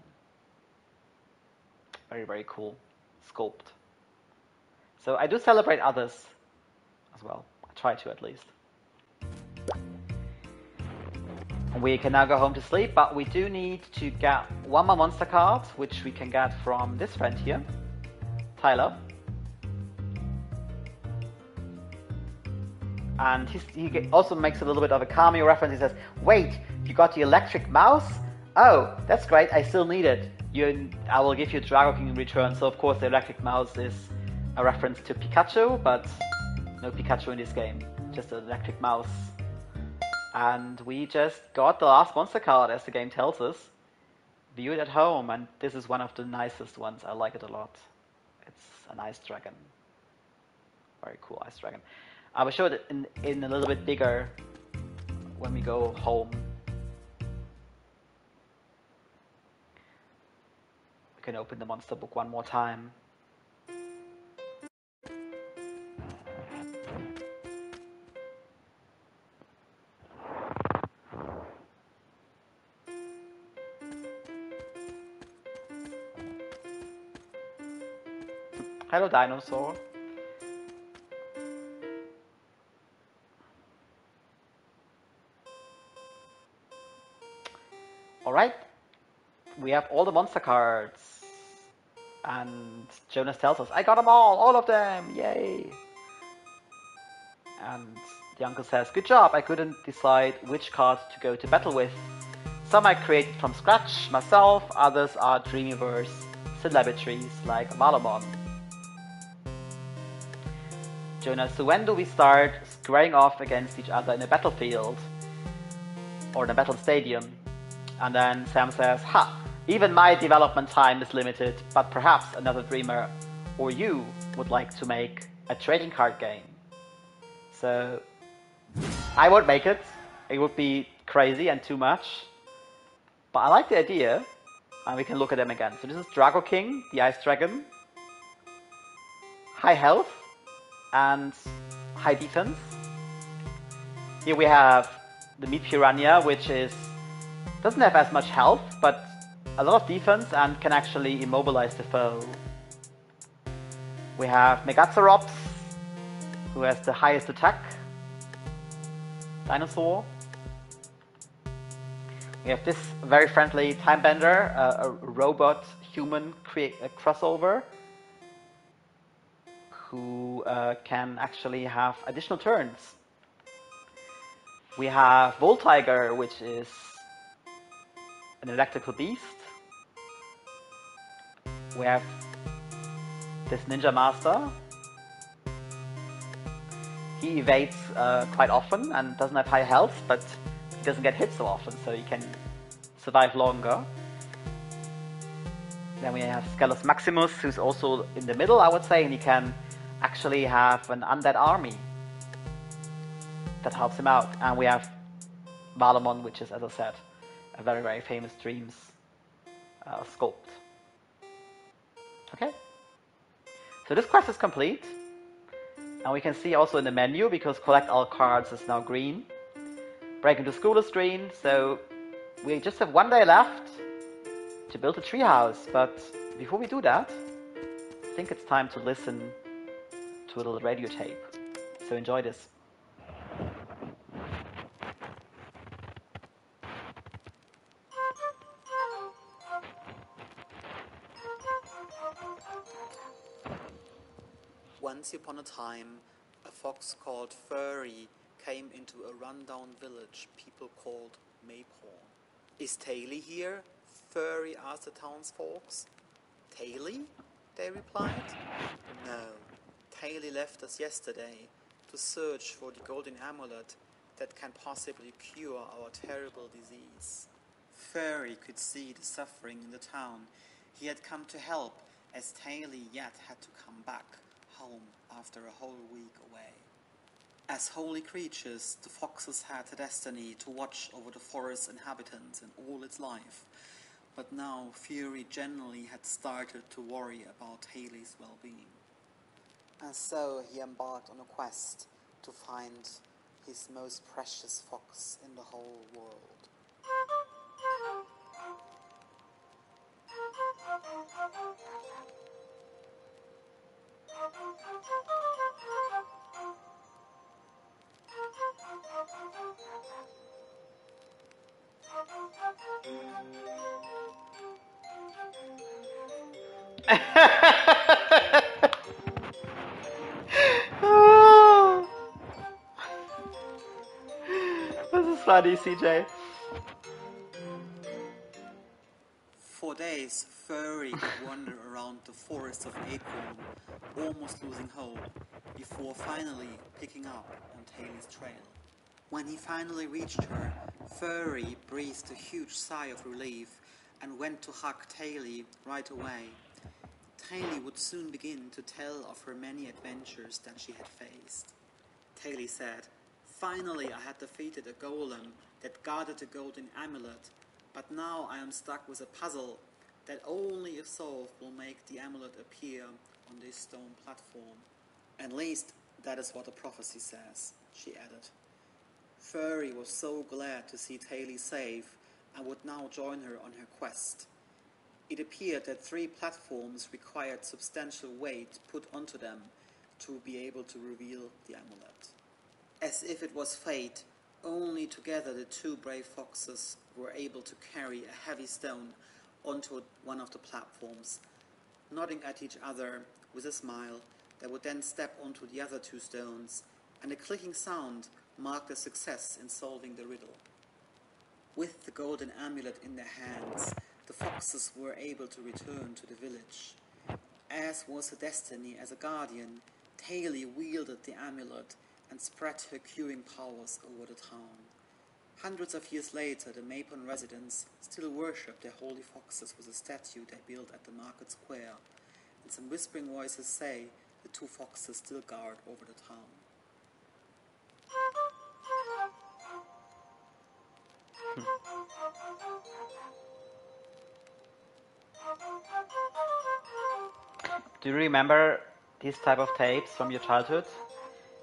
A: Very, very cool sculpt. So I do celebrate others as well. I try to at least. We can now go home to sleep, but we do need to get one more monster card, which we can get from this friend here, Tyler. And he also makes a little bit of a cameo reference. He says, wait, you got the electric mouse? Oh, that's great, I still need it. I will give you Drago King in return. So of course the electric mouse is a reference to Pikachu, but no Pikachu in this game, just an electric mouse. And we just got the last monster card, as the game tells us. View it at home, and this is one of the nicest ones. I like it a lot. It's an ice dragon. Very cool ice dragon. I will show it in a little bit bigger when we go home. We can open the monster book one more time. Hello, dinosaur. Alright, we have all the monster cards. And Jonas tells us, I got them all of them, yay! And the uncle says, good job, I couldn't decide which card to go to battle with. Some I created from scratch myself, others are Dreamyverse celebrities like Malamon. Jonas, so when do we start squaring off against each other in a battlefield? Or in a battle stadium? And then Sam says, ha! Even my development time is limited, but perhaps another dreamer or you would like to make a trading card game. So I won't make it. It would be crazy and too much. But I like the idea, and we can look at them again. So this is Drago King, the ice dragon. High health and high defense. Here we have the Meat Piranha, which doesn't have as much health, but a lot of defense and can actually immobilize the foe. We have Megacerops, who has the highest attack. Dinosaur. We have this very friendly time bender, a robot-human crossover, who can actually have additional turns. We have Voltiger, which is an electrical beast. We have this Ninja Master. He evades quite often and doesn't have high health, but he doesn't get hit so often, so he can survive longer. Then we have Skelos Maximus, who's also in the middle, I would say, and he can actually have an undead army that helps him out. And we have Valamon, which is, as I said, a very, very famous Dreams sculpt. Okay, so this quest is complete. And we can see also in the menu, because collect all cards is now green. Break into school is green, so we just have one day left to build a treehouse. But before we do that, I think it's time to listen to a little radio tape. So enjoy this.
B: Once upon a time, a fox called Furry came into a rundown village people called Mayporn. Is Taily here? Furry asked the townsfolks. Taily? They replied. No, Taily left us yesterday to search for the golden amulet that can possibly cure our terrible disease. Furry could see the suffering in the town. He had come to help, as Taily yet had to come back home after a whole week away. As holy creatures, the foxes had a destiny to watch over the forest's inhabitants in all its life. But now Fury generally had started to worry about Taily's well-being. And so he embarked on a quest to find his most precious fox in the whole world.
A: Oh, this is funny, CJ.
B: For days, Furry would wander around the forest of Acorn, almost losing hope, before finally picking up on Taylor's trail. When he finally reached her, Furry breathed a huge sigh of relief and went to hug Taylor right away. Taylor would soon begin to tell of her many adventures that she had faced. Taylor said, "Finally I had defeated a golem that guarded a golden amulet, but now I am stuck with a puzzle that only if solved will make the amulet appear on this stone platform. At least that is what the prophecy says," she added. Furry was so glad to see Taylor safe and would now join her on her quest. It appeared that 3 platforms required substantial weight put onto them to be able to reveal the amulet. As if it was fate, only together the 2 brave foxes were able to carry a heavy stone onto one of the platforms. Nodding at each other with a smile, they would then step onto the other 2 stones, and a clicking sound marked a success in solving the riddle. With the golden amulet in their hands, the foxes were able to return to the village. As was her destiny as a guardian, Taylor wielded the amulet and spread her curing powers over the town. Hundreds of years later, the Maypon residents still worship their holy foxes with a statue they built at the market square, and some whispering voices say the 2 foxes still guard over the town.
A: Do you remember these type of tapes from your childhood?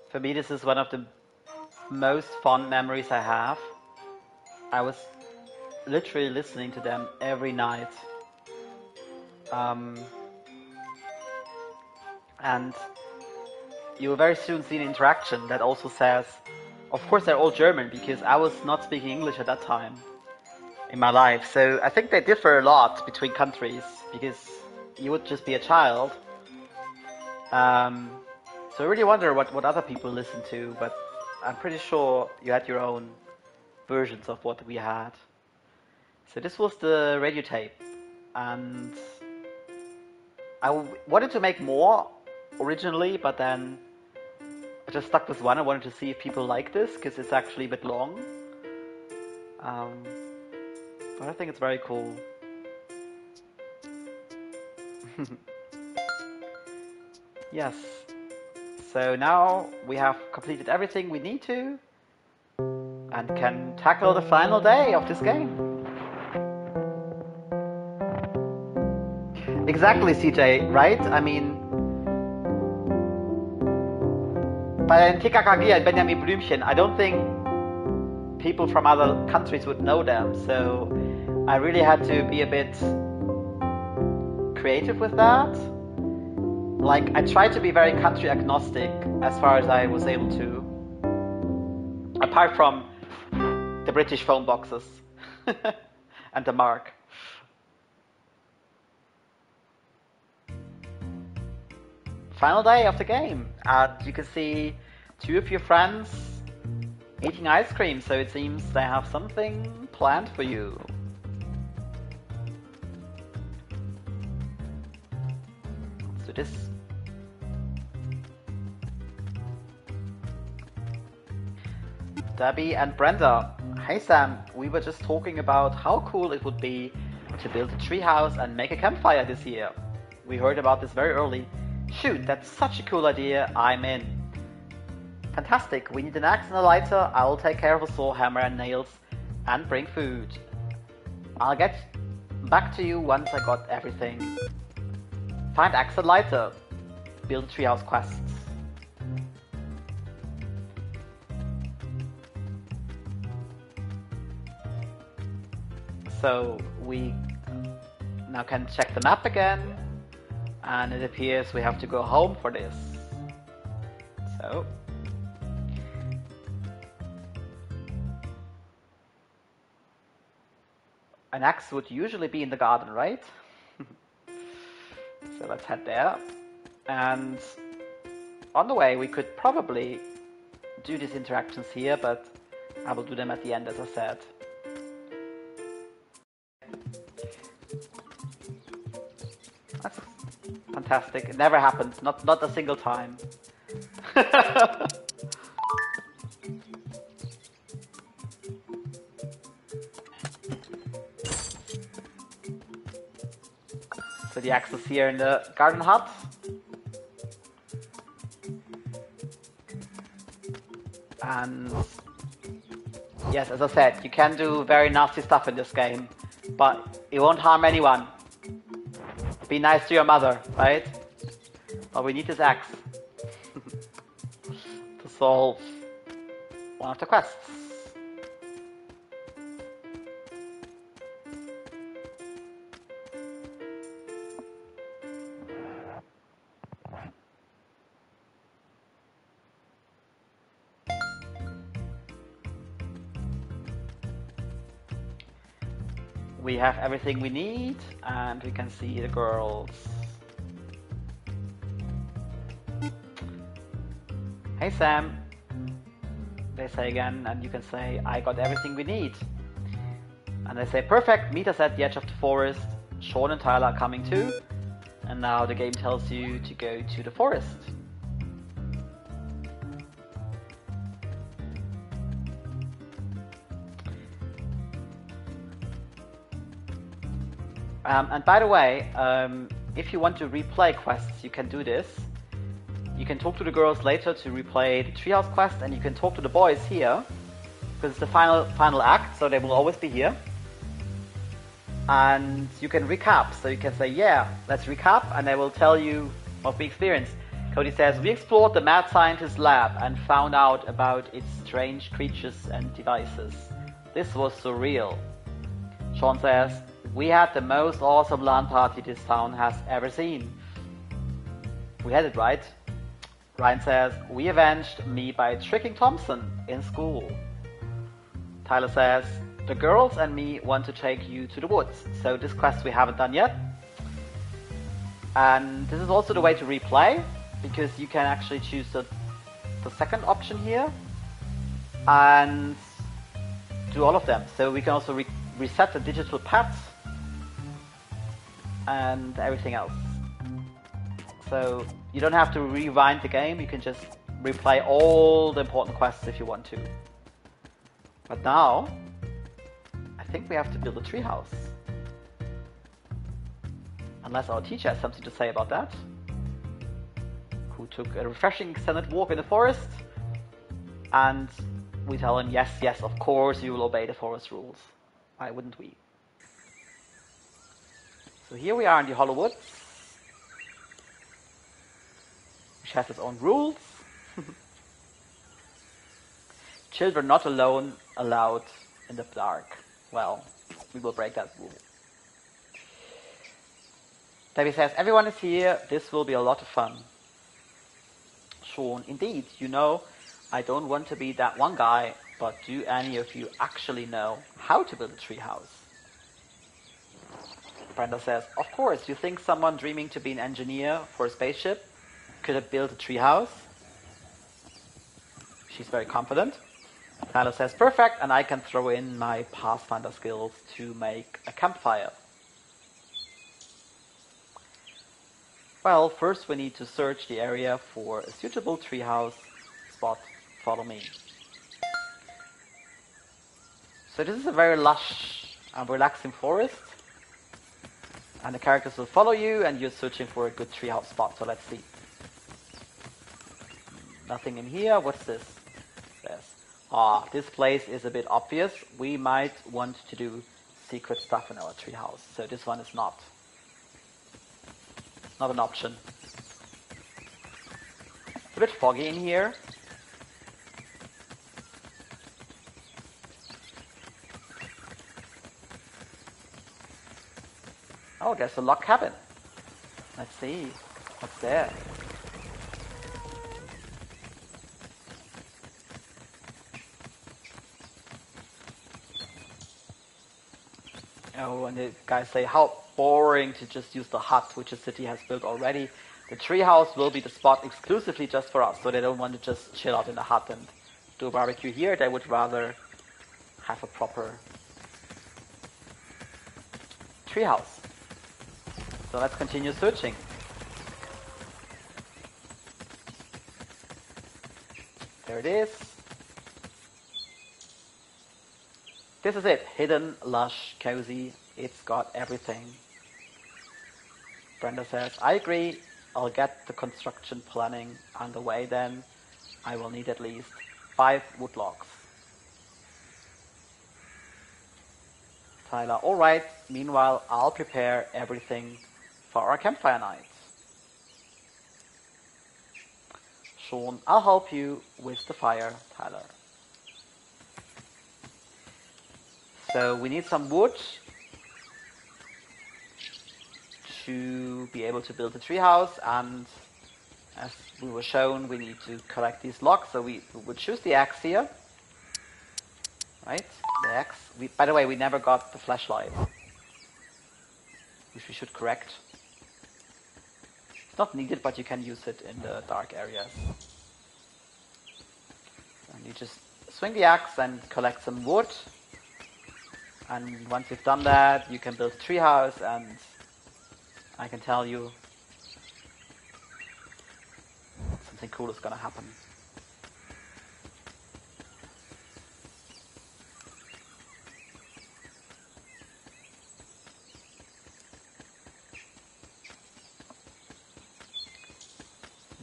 A: For me, this is one of the most fond memories I have. I was literally listening to them every night. And you will very soon see an interaction that also says, of course they're all German, because I was not speaking English at that time in my life. So I think they differ a lot between countries, because you would just be a child. So I really wonder what other people listen to, but I'm pretty sure you had your own versions of what we had. So this was the radio tape, and I wanted to make more originally, but then I just stuck with one. I wanted to see if people like this, because it's actually a bit long. But I think it's very cool. Yes. So now we have completed everything we need to, and can tackle the final day of this game. Exactly, CJ, right? I mean, bei den TKKG and Benjamin Blümchen, I don't think people from other countries would know them, so I really had to be a bit creative with that. Like, I tried to be very country agnostic as far as I was able to, apart from the British phone boxes and the mark. Final day of the game, and you can see 2 of your friends eating ice cream, so it seems they have something planned for you. Let's do this. Debbie and Brenda. Hey Sam, we were just talking about how cool it would be to build a treehouse and make a campfire this year. We heard about this very early. Shoot, that's such a cool idea, I'm in. Fantastic, we need an axe and a lighter. I'll take care of a saw, hammer and nails and bring food. I'll get back to you once I got everything. Find axe and lighter. Build treehouse quests. So we now can check the map again, and it appears we have to go home for this. So an axe would usually be in the garden, right? So let's head there. And on the way, we could probably do these interactions here, but I will do them at the end, as I said. That's fantastic. It never happened. Not a single time. So the axe is here in the garden hut. And yes, as I said, you can do very nasty stuff in this game, but it won't harm anyone. Be nice to your mother, right? But we need this axe to solve one of the quests. We have everything we need, and we can see the girls. Hey Sam, they say again, and you can say, I got everything we need. And they say, perfect, meet us at the edge of the forest. Sean and Tyler are coming too. And now the game tells you to go to the forest. And by the way, if you want to replay quests, you can do this. You can talk to the girls later to replay the Treehouse quest, and you can talk to the boys here, because it's the final act, so they will always be here. And you can recap, so you can say, yeah, let's recap, and they will tell you what we experienced. Cody says, we explored the mad scientist lab and found out about its strange creatures and devices. This was surreal. Sean says, we had the most awesome LAN party this town has ever seen. We had it right. Ryan says, we avenged me by tricking Thompson in school. Tyler says, the girls and me want to take you to the woods. So this quest we haven't done yet. And this is also the way to replay, because you can actually choose the second option here and do all of them. So we can also reset the digital pads and everything else. So you don't have to rewind the game, you can just replay all the important quests if you want to. But now, I think we have to build a treehouse. Unless our teacher has something to say about that. Who took a refreshing extended walk in the forest. And we tell him, yes, yes, of course you will obey the forest rules. Why wouldn't we? So here we are in the Hollow Woods, which has its own rules. Children not alone allowed in the dark. Well, we will break that rule. Debbie says, everyone is here, this will be a lot of fun. Sean, indeed, you know, I don't want to be that one guy, but do any of you actually know how to build a treehouse? Brenda says, of course, you think someone dreaming to be an engineer for a spaceship could have built a treehouse? She's very confident. Tyler says, perfect, and I can throw in my Pathfinder skills to make a campfire. Well, first we need to search the area for a suitable treehouse spot. Follow me. So this is a very lush and relaxing forest. And the characters will follow you, and you're searching for a good treehouse spot. So let's see. Nothing in here. What's this? Yes. This place is a bit obvious. We might want to do secret stuff in our treehouse. So this one is not an option. It's a bit foggy in here. Oh, there's a log cabin. Let's see what's there. Oh, and the guys say, how boring to just use the hut which the city has built already. The treehouse will be the spot exclusively just for us, so they don't want to just chill out in the hut and do a barbecue here. They would rather have a proper treehouse. So let's continue searching. There it is. This is it. Hidden, lush, cozy. It's got everything. Brenda says, I agree. I'll get the construction planning underway then. I will need at least 5 wood logs. Tyler, alright. Meanwhile, I'll prepare everything for our campfire night. Sean, I'll help you with the fire, Tyler. So we need some wood to be able to build a treehouse, and as we were shown, we need to collect these logs. So we would choose the axe here, right? The axe. By the way, we never got the flashlight, which we should correct. It's not needed, but you can use it in the dark areas. And you just swing the axe and collect some wood. And once you've done that, you can build a treehouse, and I can tell you something cool is going to happen.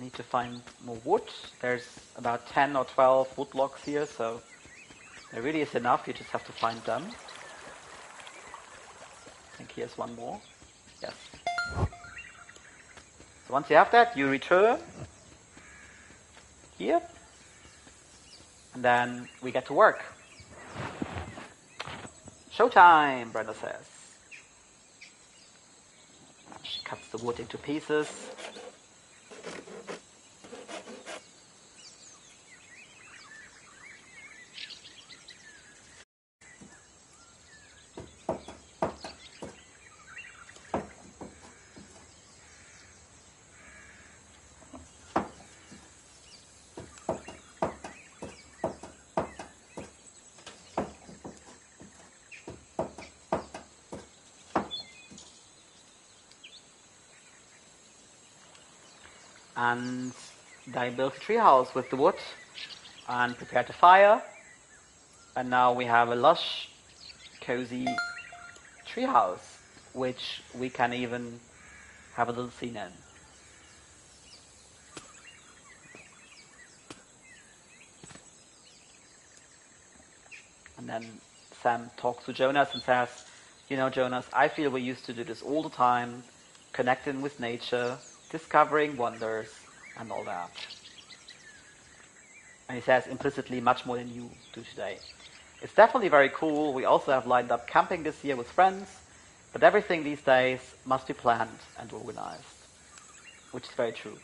A: Need to find more wood. There's about 10 or 12 wood logs here, so there really is enough. You just have to find them. I think here's one more. Yes. So once you have that, you return here, and then we get to work. Showtime, Brenda says. She cuts the wood into pieces. And I built a treehouse with the wood and prepared a fire. And now we have a lush, cozy treehouse, which we can even have a little scene in. And then Sam talks to Jonas and says, you know, Jonas, I feel we used to do this all the time, connecting with nature, discovering wonders, and all that. And he says implicitly much more than you do today. It's definitely very cool. We also have lined up camping this year with friends, but everything these days must be planned and organized, which is very true.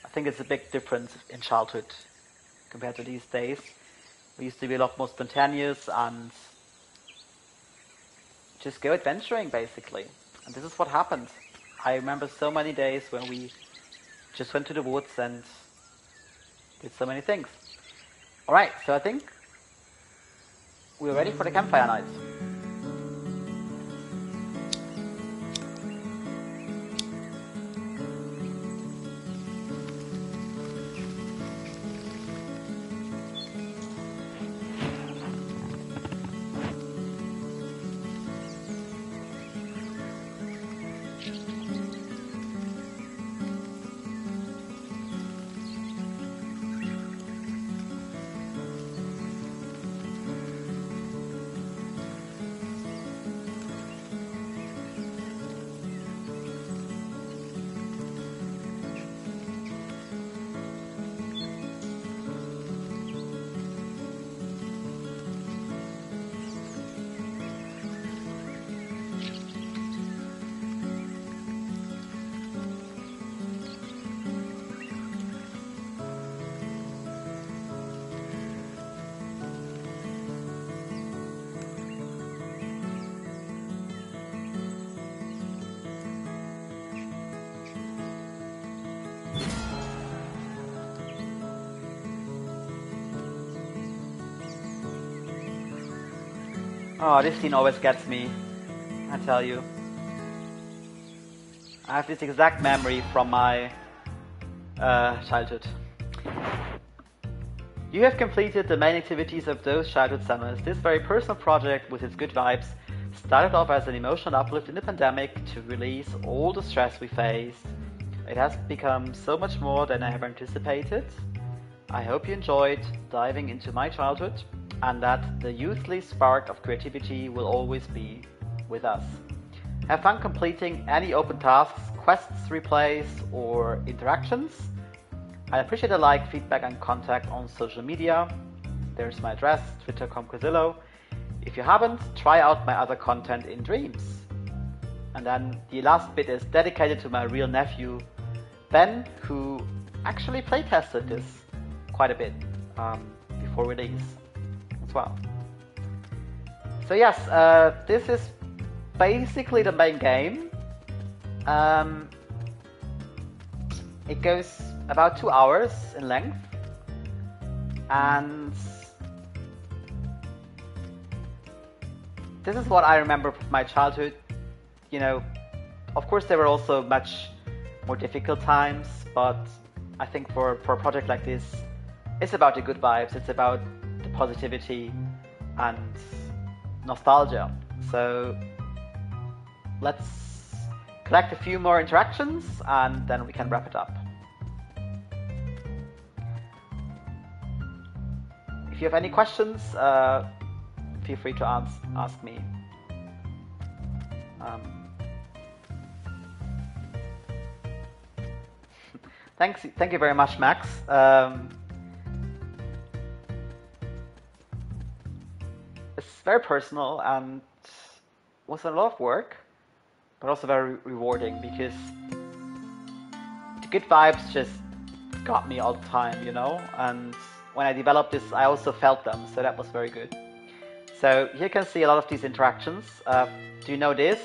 A: I think it's a big difference in childhood compared to these days. We used to be a lot more spontaneous and just go adventuring, basically. And this is what happened. I remember so many days when we just went to the woods and did so many things. Alright, so I think we're ready for the campfire night. Oh, this scene always gets me, I tell you. I have this exact memory from my childhood. You have completed the main activities of those childhood summers. This very personal project with its good vibes started off as an emotional uplift in the pandemic to release all the stress we faced. It has become so much more than I ever anticipated. I hope you enjoyed diving into my childhood and that the youthly spark of creativity will always be with us. Have fun completing any open tasks, quests, replays, or interactions. I appreciate the like, feedback, and contact on social media. There's my address, twitter.com/Crizillo. If you haven't, try out my other content in Dreams. And then the last bit is dedicated to my real nephew, Ben, who actually playtested this quite a bit before release as well. So yes, this is basically the main game. It goes about 2 hours in length, and this is what I remember from my childhood. You know, of course there were also much more difficult times, but I think for a project like this, it's about the good vibes, it's about the positivity and nostalgia. So let's collect a few more interactions and then we can wrap it up. If you have any questions, feel free to ask me. Thank you very much, Max. It's very personal and was a lot of work, but also very rewarding because the good vibes just got me all the time, you know. And when I developed this, I also felt them, so that was very good. So here you can see a lot of these interactions. Do you know this?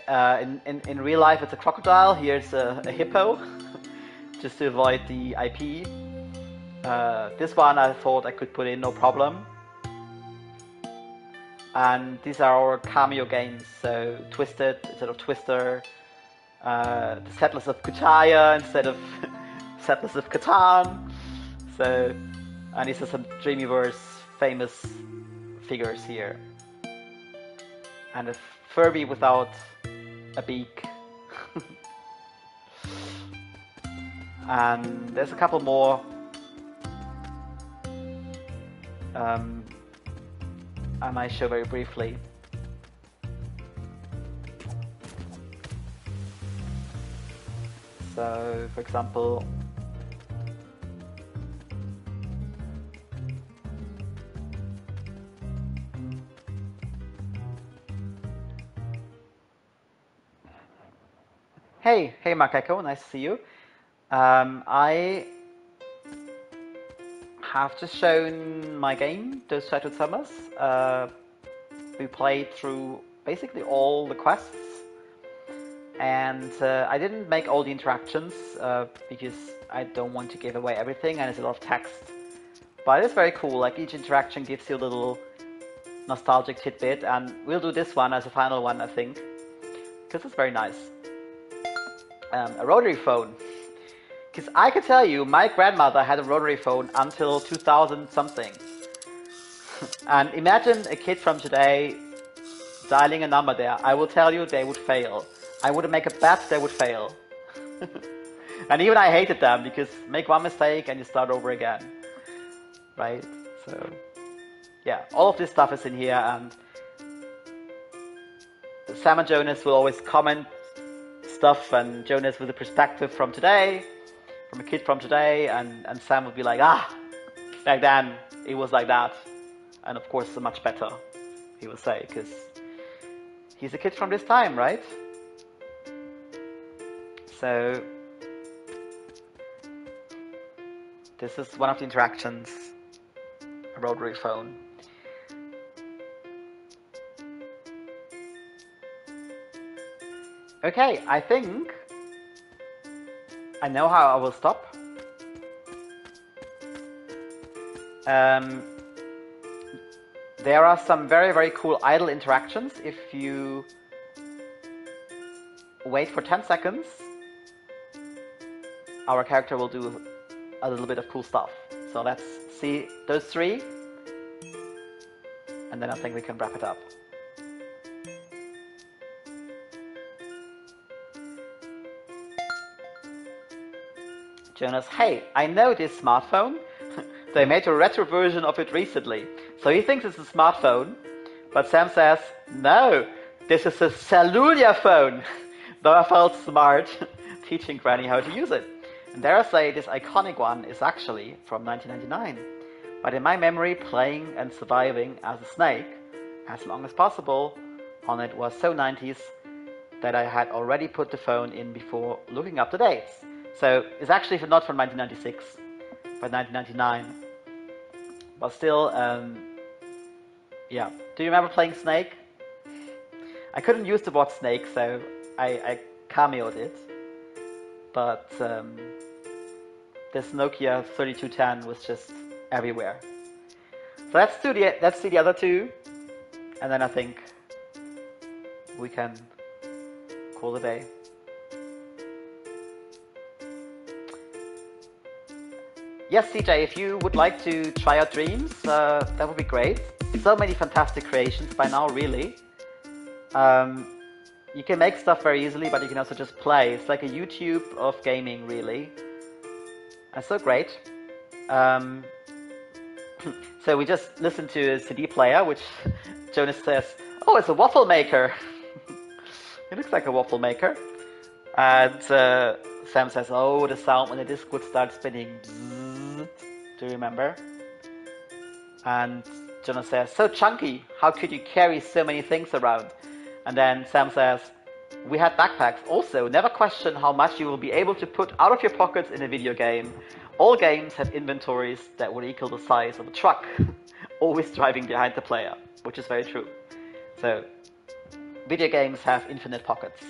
A: In real life, it's a crocodile. Here's a hippo, just to avoid the IP. This one I thought I could put in no problem. And these are our cameo games. So Twisted instead of Twister, the Settlers of Cthulhu instead of Settlers of Catan. So, and these are some Dreamyverse famous figures here. And a Furby without a beak. And there's a couple more. I might show very briefly. So, for example, hey Makeko, nice to see you. I have just shown my game, Those Childhood Summers. We played through basically all the quests, and I didn't make all the interactions because I don't want to give away everything, and it's a lot of text. But it's very cool. Like each interaction gives you a little nostalgic tidbit, and we'll do this one as a final one, I think, because it's very nice. A rotary phone. Because I can tell you, my grandmother had a rotary phone until 2000 something. And imagine a kid from today dialing a number there. I will tell you, they would fail. I would make a bet they would fail. And even I hated them because make one mistake and you start over again. Right? So, yeah, all of this stuff is in here, and Sam and Jonas will always comment stuff, and Jonas with a perspective from today, from a kid from today, and Sam would be like, back then it was like that, and of course much better, he will say, because he's a kid from this time, right? So this is one of the interactions, a rotary phone. Okay, I think I know how I will stop. there are some very, very cool idle interactions. If you wait for 10 seconds, our character will do a little bit of cool stuff. So let's see those 3, and then I think we can wrap it up. Jonas, hey, I know this smartphone. They made a retro version of it recently. So he thinks it's a smartphone, but Sam says, no, this is a cellular phone. Though I felt smart teaching Granny how to use it. And dare I say, this iconic one is actually from 1999. But in my memory, playing and surviving as a snake, as long as possible, on it was so 90s that I had already put the phone in before looking up the dates. So it's actually not from 1996, but 1999. But still, yeah. Do you remember playing Snake? I couldn't use the word Snake, so I cameoed it. But this Nokia 3210 was just everywhere. So let's see the other 2, and then I think we can call it a day. Yes, CJ, if you would like to try out Dreams, that would be great. So many fantastic creations by now, really. You can make stuff very easily, but you can also just play. It's like a YouTube of gaming, really. That's so great. So we just listened to a CD player, which Jonas says, oh, it's a waffle maker. It looks like a waffle maker. And Sam says, oh, the sound when the disc would start spinning. Do you remember? And Jonas says, so chunky, how could you carry so many things around? And then Sam says, we had backpacks. Also, never question how much you will be able to put out of your pockets in a video game. All games have inventories that would equal the size of a truck, always driving behind the player, which is very true. So, video games have infinite pockets.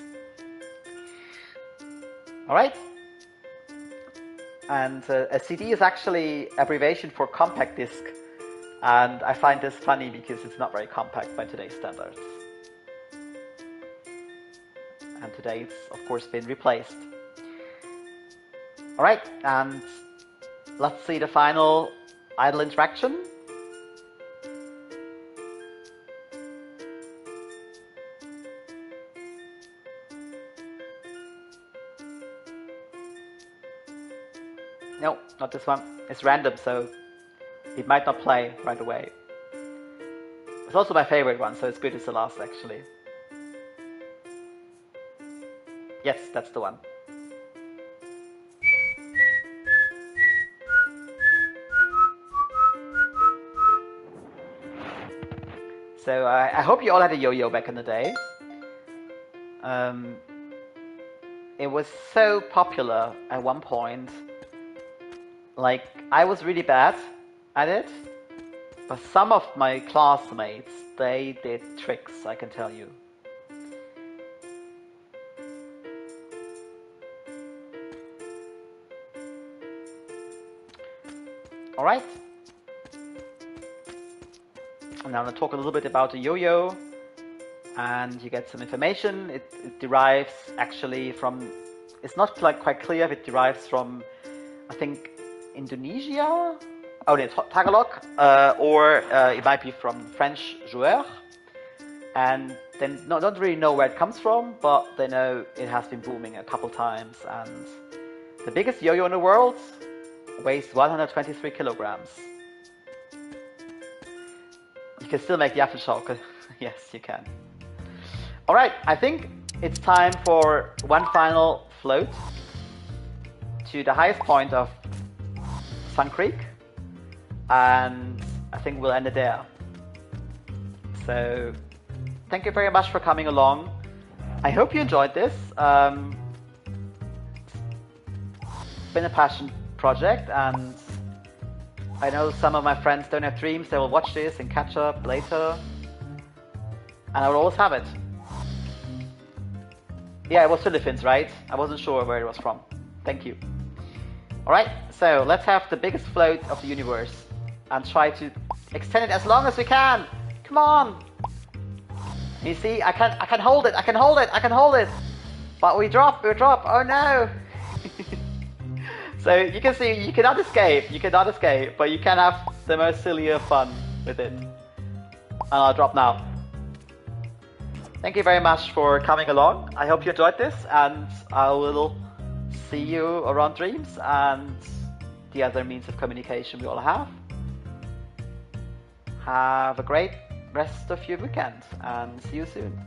A: Alright? And a CD is actually abbreviation for compact disc. And I find this funny because it's not very compact by today's standards. And today it's, of course, been replaced. Alright, and let's see the final idle interaction. No, not this one. It's random, so it might not play right away. It's also my favorite one, so it's good it's the last, actually. Yes, that's the one. So I hope you all had a yo-yo back in the day. It was so popular at one point. Like, I was really bad at it, but some of my classmates, they did tricks, I can tell you. Alright. And now I'm going to talk a little bit about the yo-yo, and you get some information. It derives actually from, it's not like quite clear if it derives from, I think, Indonesia? Oh, it's Tagalog, or it might be from French joueur. And they don't really know where it comes from, but they know it has been booming a couple times. And the biggest yo-yo in the world weighs 123 kilograms. You can still make the Apfelschaukel. Yes, you can. Alright, I think it's time for one final float to the highest point of Sun Creek, and I think we'll end it there. So, thank you very much for coming along. I hope you enjoyed this. It's been a passion project, and I know some of my friends don't have Dreams. They will watch this and catch up later, and I will always have it. Yeah, it was Philippines, right? I wasn't sure where it was from. Thank you. Alright, so let's have the biggest float of the universe and try to extend it as long as we can. Come on. You see, I can hold it. I can hold it. I can hold it. But we drop. Oh no. So you can see you cannot escape. You cannot escape, but you can have the most silly of fun with it. And I'll drop now. Thank you very much for coming along. I hope you enjoyed this, and I will see you around Dreams and the other means of communication we all have. Have a great rest of your weekend, and see you soon.